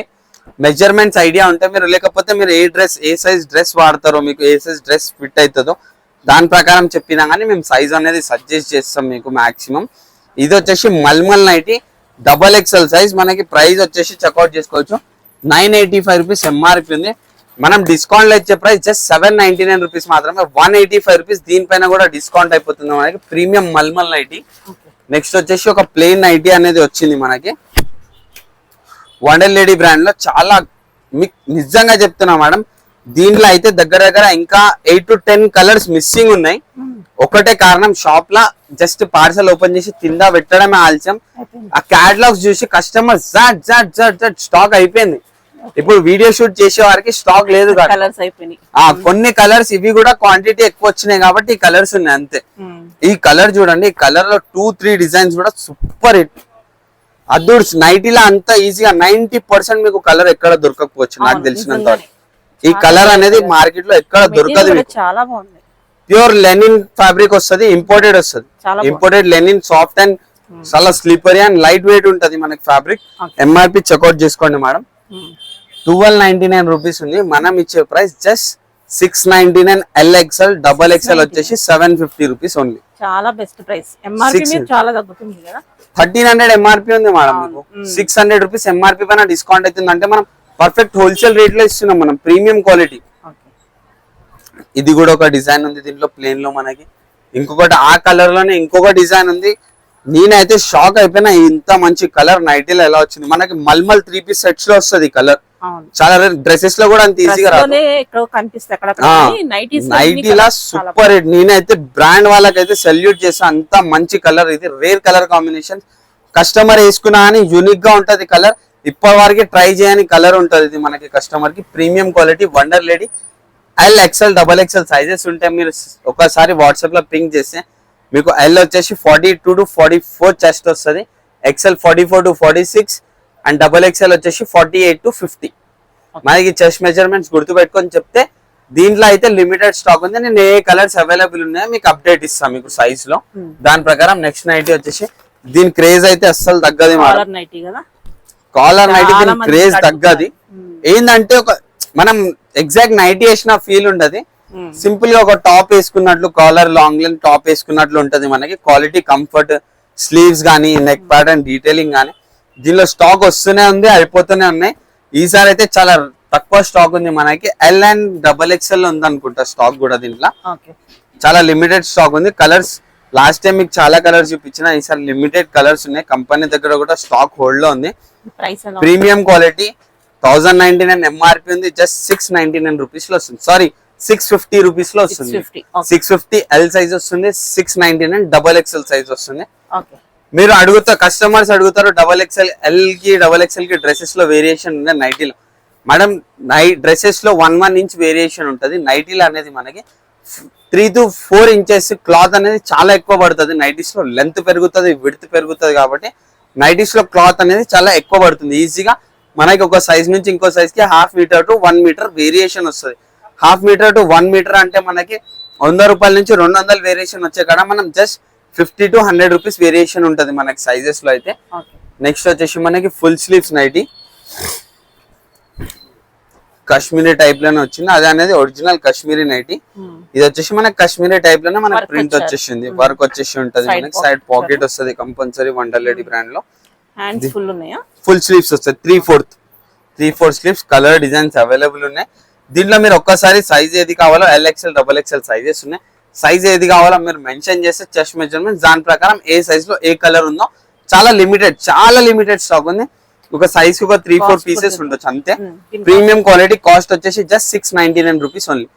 మెజర్మెంట్స్ ఐడియా ఉంటే మీరు, లేకపోతే మీరు ఏ సైజ్ డ్రెస్ వాడతారో, మీకు ఏ సైజ్ డ్రెస్ ఫిట్ అవుతుందో దాని ప్రకారం చెప్పినా కానీ మేము సైజ్ అనేది సజెస్ట్ చేస్తాం మీకు మాక్సిమం. ఇది వచ్చేసి మల్మల్ నైటీ XXL సైజ్. మనకి ప్రైస్ వచ్చేసి చెక్అవుట్ చేసుకోవచ్చు. 985 రూపీస్ ఎంఆర్పి ఉంది. మనం డిస్కౌంట్ లో ఇచ్చే ప్రైస్ జస్ట్ 799 రూపీస్ మాత్రమే. 185 రూపీస్ దీనిపైన కూడా డిస్కౌంట్ అయిపోతుంది మనకి. Premium mulmul nightie. నెక్స్ట్ వచ్చేసి ఒక ప్లెయిన్ నైటీ అనేది వచ్చింది మనకి వండర్ లేడీ బ్రాండ్ లో. చాలా మీకు నిజంగా చెప్తున్నా మేడం, దీంట్లో అయితే దగ్గర ఇంకా 8 to 10 కలర్స్ మిస్సింగ్ ఉన్నాయి. ఒకటే కారణం, షాప్ లా జస్ట్ పార్సల్ ఓపెన్ చేసి కింద పెట్టడమే ఆలస్యం. ఆ క్యాటలాగ్స్ చూసి కస్టమర్ స్టాక్ అయిపోయింది. ఇప్పుడు వీడియో షూట్ చేసే వారికి స్టాక్ లేదు. కొన్ని కలర్స్ ఇవి కూడా క్వాంటిటీ ఎక్కువ వచ్చినాయి కాబట్టి ఈ కలర్స్ ఉన్నాయి అంతే. ఈ కలర్ చూడండి, ఈ కలర్ లో 2-3 డిజైన్స్ కూడా సూపర్ హిట్. అదూర్స్ నైటీలా అంత ఈజీగా 90% మీకు కలర్ ఎక్కడ దొరకకపోవచ్చు నాకు తెలిసినంత. ఈ కలర్ అనేది మార్కెట్ లో ఎక్కడ దొరకదు. చాలా బాగుంది. ప్యూర్ లెనిన్ ఫ్యాబ్రిక్ వస్తుంది. ఇంపోర్టెడ్ వస్తుంది. ఇంపోర్టెడ్ లెనిన్ సాఫ్ట్ అండ్ చాలా స్లీపరీ అండ్ లైట్ వెయిట్ ఉంటది మనకి ఫ్యాబ్రిక్. ఎంఆర్పి చెక్అవుట్ చేసుకోండి మేడం. 1299 రూపీస్ ఉంది. మనం ఇచ్చే ప్రైస్ జస్ట్ 699. LXL XXL వచ్చేసి 750 రూపీస్ ఓన్లీ. చాలా బెస్ట్ ప్రైస్. ఎంఆర్పి మీద చాలా తగ్గుతుంది కదా. 1300 ఎంఆర్పి ఉంది మేడం. మీకు 600 రూపీస్ ఎంఆర్పి పైన డిస్కౌంట్ అవుతుంది అంటే మనం పర్ఫెక్ట్ హోల్సేల్ రేట్ లో ఇస్తున్నాం మనం. Premium quality. ఇది కూడా ఒక డిజైన్ ఉంది దీంట్లో ప్లేన్ లో మనకి. ఇంకొకటి ఆ కలర్ లోనే ఇంకొక డిజైన్ ఉంది. నేనైతే షాక్ అయిపోయినా, ఇంత మంచి కలర్ నైటీలో ఎలా వచ్చింది. మనకి మల్మల్ 3 పీస్ సెట్స్ లో వస్తుంది కలర్. చాలా డ్రెస్సెస్ లో కూడా అంత ఈజీగా రాదు. నైటీలా సూపర్ హిట్. నేనైతే బ్రాండ్ వాళ్ళకైతే సెల్యూట్ చేస్తా. అంత మంచి కలర్. ఇది రేర్ కలర్ కాంబినేషన్. కస్టమర్ వేసుకున్నా అని యూనిక్ గా ఉంటది కలర్. ఇప్పటి వరకు ట్రై చేయని కలర్ ఉంటది ఇది మనకి కస్టమర్ కి. Premium quality wonder lady. LXL XXL sizes ఉంటే మీరు ఒకసారి వాట్సాప్ లో పింక్ చేస్తే మీకు L వచ్చేసి 42 to 44 చెస్ట్ వస్తుంది. XL 44 to 46 అండ్ XXL వచ్చేసి 48 to 50. మనకి చెస్ట్ మెజర్మెంట్స్ గుర్తుపెట్టుకొని చెప్తే దీంట్లో అయితే లిమిటెడ్ స్టాక్ ఉంది. నేను ఏ కలర్స్ అవైలబుల్ ఉన్నాయో మీకు అప్డేట్ ఇస్తాను మీకు సైజ్ లో. దాని ప్రకారం నెక్స్ట్ నైటీ వచ్చేసి దీని క్రేజ్ అయితే అస్సలు తగ్గది. కాలర్ నైటీ దీని క్రేజ్ తగ్గది. ఏంటంటే ఒక మనం ఎగ్జాక్ట్ నైటీ వేసిన ఫీల్ ఉండదు. సింపుల్ గా ఒక టాప్ వేసుకున్నట్లు, కాలర్ లాంగ్ లెంత్ టాప్ వేసుకున్నట్లు ఉంటది మనకి. క్వాలిటీ, కంఫర్ట్, స్లీవ్స్ కానీ, నెక్ ప్యాటర్న్, డీటెయిలింగ్ కానీ దీనిలో స్టాక్ వస్తూనే ఉంది, అయిపోతూనే ఉన్నాయి. ఈసారి అయితే చాలా తక్కువ స్టాక్ ఉంది మనకి. L and XXL ఉంది అనుకుంటా స్టాక్ కూడా. దీంట్లో చాలా లిమిటెడ్ స్టాక్ ఉంది. కలర్స్ లాస్ట్ టైం మీకు చాలా కలర్స్ చూపించిన, ఈసారి లిమిటెడ్ కలర్స్ ఉన్నాయి. కంపెనీ దగ్గర కూడా స్టాక్ హోల్డ్ లో ఉంది. Premium quality. 1099 ఎంఆర్పి ఉంది. జస్ట్ 699 రూపీస్ లో వస్తుంది. సారీ 650 రూపీస్ లో వస్తుంది. 650 L సైజ్ వస్తుంది. 699 XXL సైజ్ వస్తుంది. మీరు కస్టమర్స్ అడుగుతారు XXL కి XXL కి డ్రెస్సెస్ లో వేరియేషన్ ఉంది నైటీలో. మేడం డ్రెస్సెస్ లో 1 ఇంచ్ వేరియేషన్ ఉంటుంది. నైటీలో అనేది మనకి 3 to 4 ఇంచెస్ క్లాత్ అనేది చాలా ఎక్కువ పడుతుంది. నైటీస్ లో లెంత్ పెరుగుతుంది, విడ్త్ పెరుగుతుంది కాబట్టి నైటీస్ లో క్లాత్ అనేది చాలా ఎక్కువ పడుతుంది. ఈజీగా మనకి ఒక సైజ్ నుంచి ఇంకో సైజ్ కి 1/2 మీటర్ to 1 మీటర్ వేరియేషన్ వస్తుంది. 1/2 మీటర్ to 1 మీటర్ అంటే మనకి 100 రూపాయల నుంచి 200 వేరియేషన్ వచ్చే కాడ మనం జస్ట్ 50 to 100 రూపీస్ వేరియేషన్ ఉంటుంది మనకి సైజెస్ లో అయితే. నెక్స్ట్ వచ్చేసి మనకి full sleeves nighty. Kashmiri type లోనే వచ్చింది. అది అనేది ఒరిజినల్ కాశ్మీరీ నైటీ. ఇది వచ్చేసి మనకి కాశ్మీరీ టైప్ లోనే మనకి ప్రింట్ వచ్చేసింది. వర్క్ వచ్చేసి ఉంటది. మనకి సైడ్ పాకెట్ వస్తుంది కంపల్సరీ వండర్ లేడీ బ్రాండ్ లో. ఫుల్ స్లీవ్స్ వస్తాయి. 3/4 స్లీవ్స్. కలర్ డిజైన్స్ అవైలబుల్ ఉన్నాయి. దీంట్లో మీరు ఒక్కసారి సైజ్ ఏది కావాలో LXL XXL సైజెస్ ఉన్నాయి. సైజ్ ఏది కావాలో మీరు మెన్షన్ చేస్తే చెస్ట్ మెజర్మెంట్ దాని ప్రకారం ఏ సైజ్ లో ఏ కలర్ ఉందో చాలా లిమిటెడ్ స్టాక్ ఉంది. ఒక సైజ్ కి ఒక 3-4 పీసెస్ ఉండొచ్చు అంతే. ప్రీమియం క్వాలిటీ కాస్ట్ వచ్చేసి just 699 rupees only.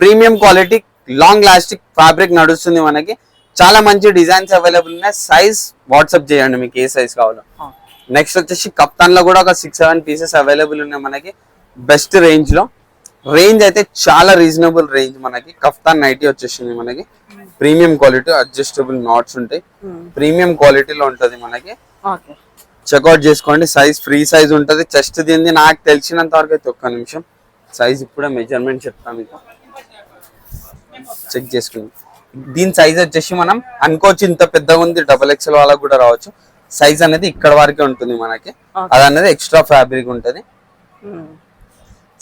Premium quality long elastic fabric నడుస్తుంది మనకి. చాలా మంచి డిజైన్స్ అవైలబుల్ ఉన్నాయి. సైజ్ వాట్సాప్ చేయండి మీకు ఏ సైజ్ కావాలో. నెక్స్ట్ వచ్చేసి కప్తాన్ లో కూడా ఒక 6-7 పీసెస్ అవైలబుల్ ఉన్నాయి మనకి బెస్ట్ రేంజ్ లో. రేంజ్ అయితే చాలా రీజనబుల్ రేంజ్ మనకి. కఫ్తాన్ నైటీ వచ్చేసింది మనకి. ప్రీమియం క్వాలిటీ అడ్జస్టబుల్ నాట్స్ ఉంటాయి. ప్రీమియం క్వాలిటీలో ఉంటది మనకి. చెక్అవుట్ చేసుకోండి. సైజ్ ఫ్రీ సైజ్ ఉంటది. చెస్ట్ దీనిది నాకు తెలిసినంత వరకు అయితే ఒక్క నిమిషం సైజ్ ఇప్పుడే మెజర్మెంట్ చెప్తాను మీకు. చెక్ చేసుకుని దీని సైజ్ వచ్చేసి మనం అనుకోవచ్చు ఇంత పెద్దగా ఉంది, XXL వాళ్ళకి కూడా రావచ్చు. సైజ్ అనేది ఇక్కడ వరకే ఉంటుంది మనకి. అది అనేది ఎక్స్ట్రా ఫ్యాబ్రిక్ ఉంటది.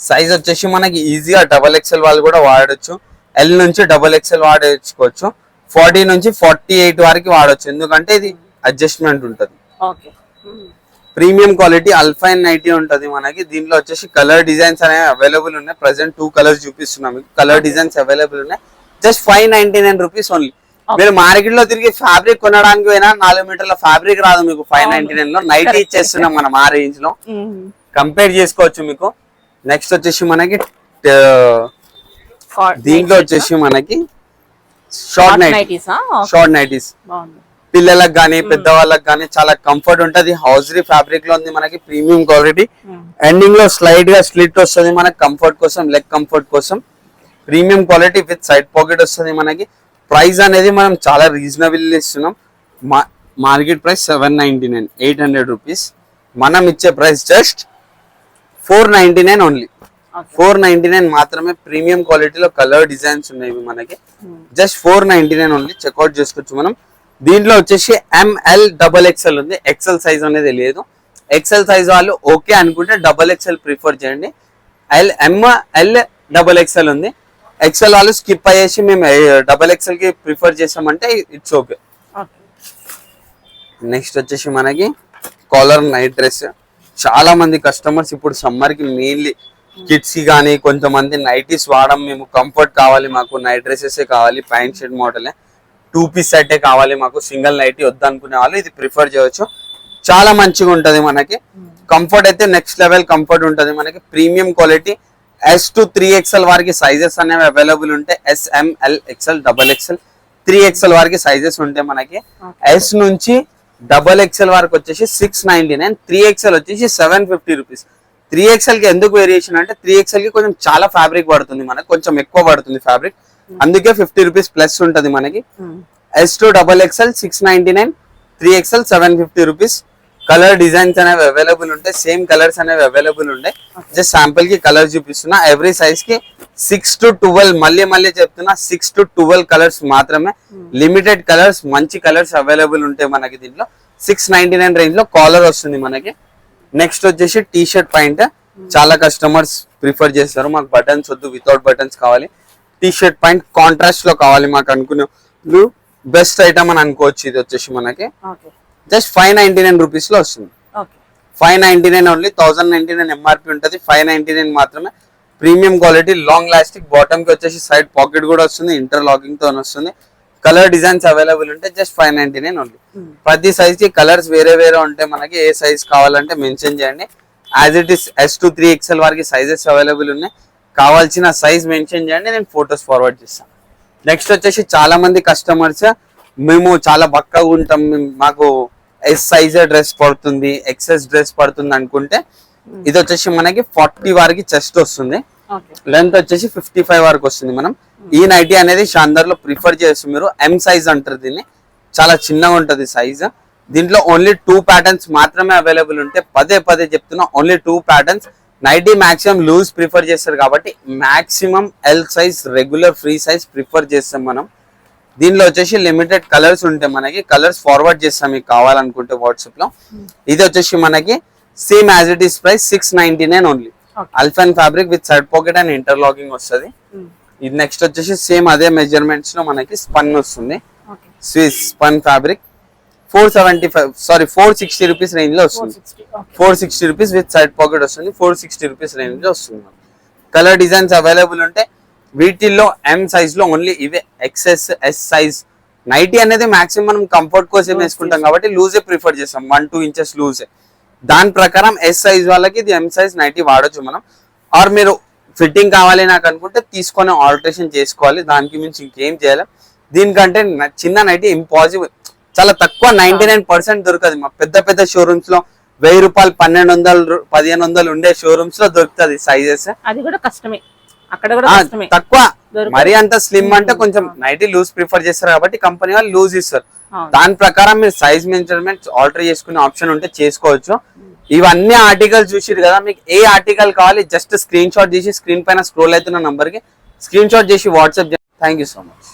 సైజ్ వచ్చేసి మనకి ఈజీగా XXL వాళ్ళు కూడా వాడచ్చు. L నుంచి XXL వాడేసుకోవచ్చు. 40 నుంచి 48 వరకు వాడచ్చు. ఎందుకంటే ఇది అడ్జస్ట్మెంట్ ఉంటది. ప్రీమియం క్వాలిటీ అల్ఫైన్ నైటీ ఉంటది మనకి. దీంట్లో వచ్చేసి కలర్ డిజైన్స్ అనేవి అవైలబుల్ ఉన్నాయి. ప్రెసెంట్ 2 కలర్స్ చూపిస్తున్నాం మీకు. కలర్ డిజైన్స్ అవైలబుల్ ఉన్నాయి. Just 599 rupees only. మీరు మార్కెట్ లో తిరిగి ఫ్యాబ్రిక్ కొనడానికి పోయినా 4 మీటర్ల ఫ్యాబ్రిక్ రాదు మీకు 599 లో. నైటీ ఇచ్చేస్తున్నాం మనం ఆ రేంజ్ లో. కంపేర్ చేసుకోవచ్చు మీకు. నెక్స్ట్ వచ్చేసి మనకి దీంట్లో వచ్చేసి మనకి షార్ట్ నైటీస్ పిల్లలకు గానీ పెద్దవాళ్ళకి గానీ చాలా కంఫర్ట్ ఉంటది. హౌజరీ ఫ్యాబ్రిక్ లో ఉంది మనకి. Premium quality. ఎండింగ్ లో స్లైడ్ గా స్లిట్ వస్తుంది మనకి కంఫర్ట్ కోసం, లెగ్ కంఫర్ట్ కోసం. Premium quality with side pocket వస్తుంది మనకి. ప్రైస్ అనేది మనం చాలా రీజనబుల్ ఇస్తున్నాం. Market price 799 800 rupees. మనం ఇచ్చే ప్రైస్ జస్ట్ 499 ఓన్లీ. 499 మాత్రమే. ప్రీమియం క్వాలిటీలో కలర్ డిజైన్స్ ఉన్నాయి మనకి. Just 499 only. చెక్అవుట్ చేసుకోవచ్చు మనం. దీంట్లో వచ్చేసి ML XXL ఉంది. XL సైజ్ అనేది లేదు. XL సైజ్ వాళ్ళు ఓకే అనుకుంటే XXL ప్రిఫర్ చేయండి. ML XXL ఉంది. XL వాళ్ళు స్కిప్ అయ్యేసి మేము XXL కి ప్రిఫర్ చేసామంటే ఇట్స్ ఓకే. నెక్స్ట్ వచ్చేసి మనకి కాలర్ నైట్ డ్రెస్. చాలా మంది కస్టమర్స్ ఇప్పుడు సమ్మర్ కి మెయిన్లీ కిడ్స్ కి కానీ కొంతమంది నైటీస్ వాడడం, మేము కంఫర్ట్ కావాలి, మాకు నైట్ డ్రెస్సెస్ కావాలి, pant shirt model 2 piece set కావాలి, మాకు సింగిల్ నైటీ వద్దనుకునే వాళ్ళు ఇది ప్రిఫర్ చేయవచ్చు. చాలా మంచిగా ఉంటది మనకి. కంఫర్ట్ అయితే నెక్స్ట్ లెవెల్ కంఫర్ట్ ఉంటది మనకి. Premium quality. S to 3XL వారికి సైజెస్ అనేవి అవైలబుల్ ఉంటాయి. S, M, L, XL, XXL, 3XL వారికి సైజెస్ ఉంటాయి మనకి. S నుంచి XXL వరకు వచ్చేసి 699, 3XL వచ్చేసి 750 రూపీస్. 3XL కి ఎందుకు వేరియేషన్ అంటే 3XL కి కొంచెం చాలా ఫ్యాబ్రిక్ పడుతుంది మనకి, కొంచెం ఎక్కువ పడుతుంది ఫ్యాబ్రిక్, అందుకే 50 రూపీస్ ప్లస్ ఉంటది మనకి. S to XXL 699, 3XL 750 rupees. Colour designs అనేవి అవైలబుల్ ఉంటాయి. సేమ్ కలర్స్ అనేవి అవైలబుల్ ఉంటాయి. జస్ట్ శాంపుల్ కి కలర్ చూపిస్తున్నా. ఎవ్రీ సైజ్ కి 6 to 12 మళ్ళీ చెప్తున్నా 6 to 12 కలర్స్ మాత్రమే. లిమిటెడ్ కలర్స్, మంచి కలర్స్ అవైలబుల్ ఉంటాయి మనకి. దీంట్లో 699 రేంజ్ లో కాలర్ వస్తుంది మనకి. నెక్స్ట్ వచ్చేసి టీ షర్ట్ పాయింట్. చాలా కస్టమర్స్ ప్రిఫర్ చేస్తారు, మాకు బటన్స్ వద్దు, వితౌట్ బటన్స్ కావాలి, టీ షర్ట్ పాయింట్ కాంట్రాస్ట్ లో కావాలి మాకు అనుకునే బెస్ట్ ఐటమ్ అని అనుకోవచ్చు. ఇది వచ్చేసి మనకి జస్ట్ 599 రూపీస్ లో వస్తుంది. 599 ఓన్లీ. 1099 MRP ఉంటుంది. 599 మాత్రమే. Premium quality, long elastic. Bottom కి వచ్చేసి సైడ్ పాకెట్ కూడా వస్తుంది, ఇంటర్లాకింగ్ తో వస్తుంది. కలర్ డిజైన్స్ అవైలబుల్ ఉంటాయి. Just 599 only. ప్రతి సైజ్ కి కలర్స్ వేరే ఉంటాయి మనకి. ఏ సైజ్ కావాలంటే మెన్షన్ చేయండి. As it is S to 3XL వారికి సైజెస్ అవైలబుల్ ఉన్నాయి. కావాల్సిన సైజ్ మెన్షన్ చేయండి, నేను ఫొటోస్ ఫార్వర్డ్ చేస్తాను. నెక్స్ట్ వచ్చేసి చాలా మంది కస్టమర్స్ మేము చాలా బక్కగా ఉంటాం, మాకు S సైజ్ డ్రెస్ పడుతుంది, XS డ్రెస్ పడుతుంది అనుకుంటే ఇది వచ్చేసి మనకి 40 వరకు చెస్ట్ వస్తుంది. లెంత్ వచ్చేసి 55 వరకు వస్తుంది. మనం ఈ నైటీ అనేది షాందర్ లో ప్రిఫర్ చేస్తాం. మీరు M సైజ్ అంటారు దీన్ని. చాలా చిన్నగా ఉంటది సైజ్. దీంట్లో ఓన్లీ 2 ప్యాటర్న్స్ మాత్రమే అవైలబుల్ ఉంటాయి. పదే చెప్తున్నా, only 2 patterns. Nighty maximum loose prefer చేస్తారు కాబట్టి maximum L size regular free size prefer చేస్తాం మనం. దీనిలో వచ్చేసి లిమిటెడ్ కలర్స్ ఉంటాయి మనకి. కలర్స్ ఫార్వర్డ్ చేస్తాం మీకు కావాలనుకుంటే వాట్సాప్ లో. ఇది వచ్చేసి మనకి same as it is price 699 only. Alpine fabric with side pocket and interlocking వస్తుంది. ఇది నెక్స్ట్ వచ్చేసి సేమ్ అదే మెజర్మెంట్స్ లో మనకి స్పన్ వస్తుంది. Swiss spun fabric 460 rupees range లో వస్తుంది. 460 రూపీస్ విత్ సైడ్ పాకెట్ వస్తుంది. 460 రూపీస్ రేంజ్ లో వస్తుంది. కలర్ డిజైన్స్ అవైలబుల్ ఉంటాయి. వీటిల్లో ఎం సైజ్ లో ఓన్లీ ఇవే, ఎక్స్ఎస్ ఎస్ సైజ్. నైటీ అనేది మాక్సిమం మనం కంఫర్ట్ కోసం వేసుకుంటాం కాబట్టి లూజే ప్రిఫర్ చేస్తాం, 1-2 ఇంచెస్ లూజే. దాని ప్రకారం ఎస్ సైజ్ వాళ్ళకి ఇది ఎం సైజ్ నైటీ వాడొచ్చు మనం. ఆర్ మీరు ఫిట్టింగ్ కావాలి నాకు అనుకుంటే తీసుకొని ఆల్టరేషన్ చేసుకోవాలి, దానికి మించి ఇంకేం చేయాలి. దీనికంటే చిన్న నైటీ ఇంపాసిబుల్, చాలా తక్కువ, 99% దొరకదు. మా పెద్ద పెద్ద షోరూమ్స్ లో 1000 రూపాయలు, 1200, 1500 ఉండే షోరూమ్స్ లో దొరుకుతుంది సైజెస్. అది కూడా కష్టమే, అక్కడ కూడా కష్టమే, తక్కువ. మరి అంత స్లిమ్ అంటే కొంచెం నైటీ లూజ్ ప్రిఫర్ చేస్తారు కాబట్టి కంపెనీ వాళ్ళు లూజ్ ఇస్తారు. దాని ప్రకారం మీరు సైజ్ మెజర్మెంట్ ఆల్టర్ చేసుకునే ఆప్షన్ ఉంటే చేసుకోవచ్చు. ఇవన్నీ ఆర్టికల్స్ చూసిరు కదా, మీకు ఏ ఆర్టికల్ కావాలి జస్ట్ స్క్రీన్ షాట్ చేసి స్క్రీన్ పైన స్క్రోల్ అవుతున్న నంబర్ కి స్క్రీన్ షాట్ చేసి వాట్సాప్ చేయండి. Thank you so much.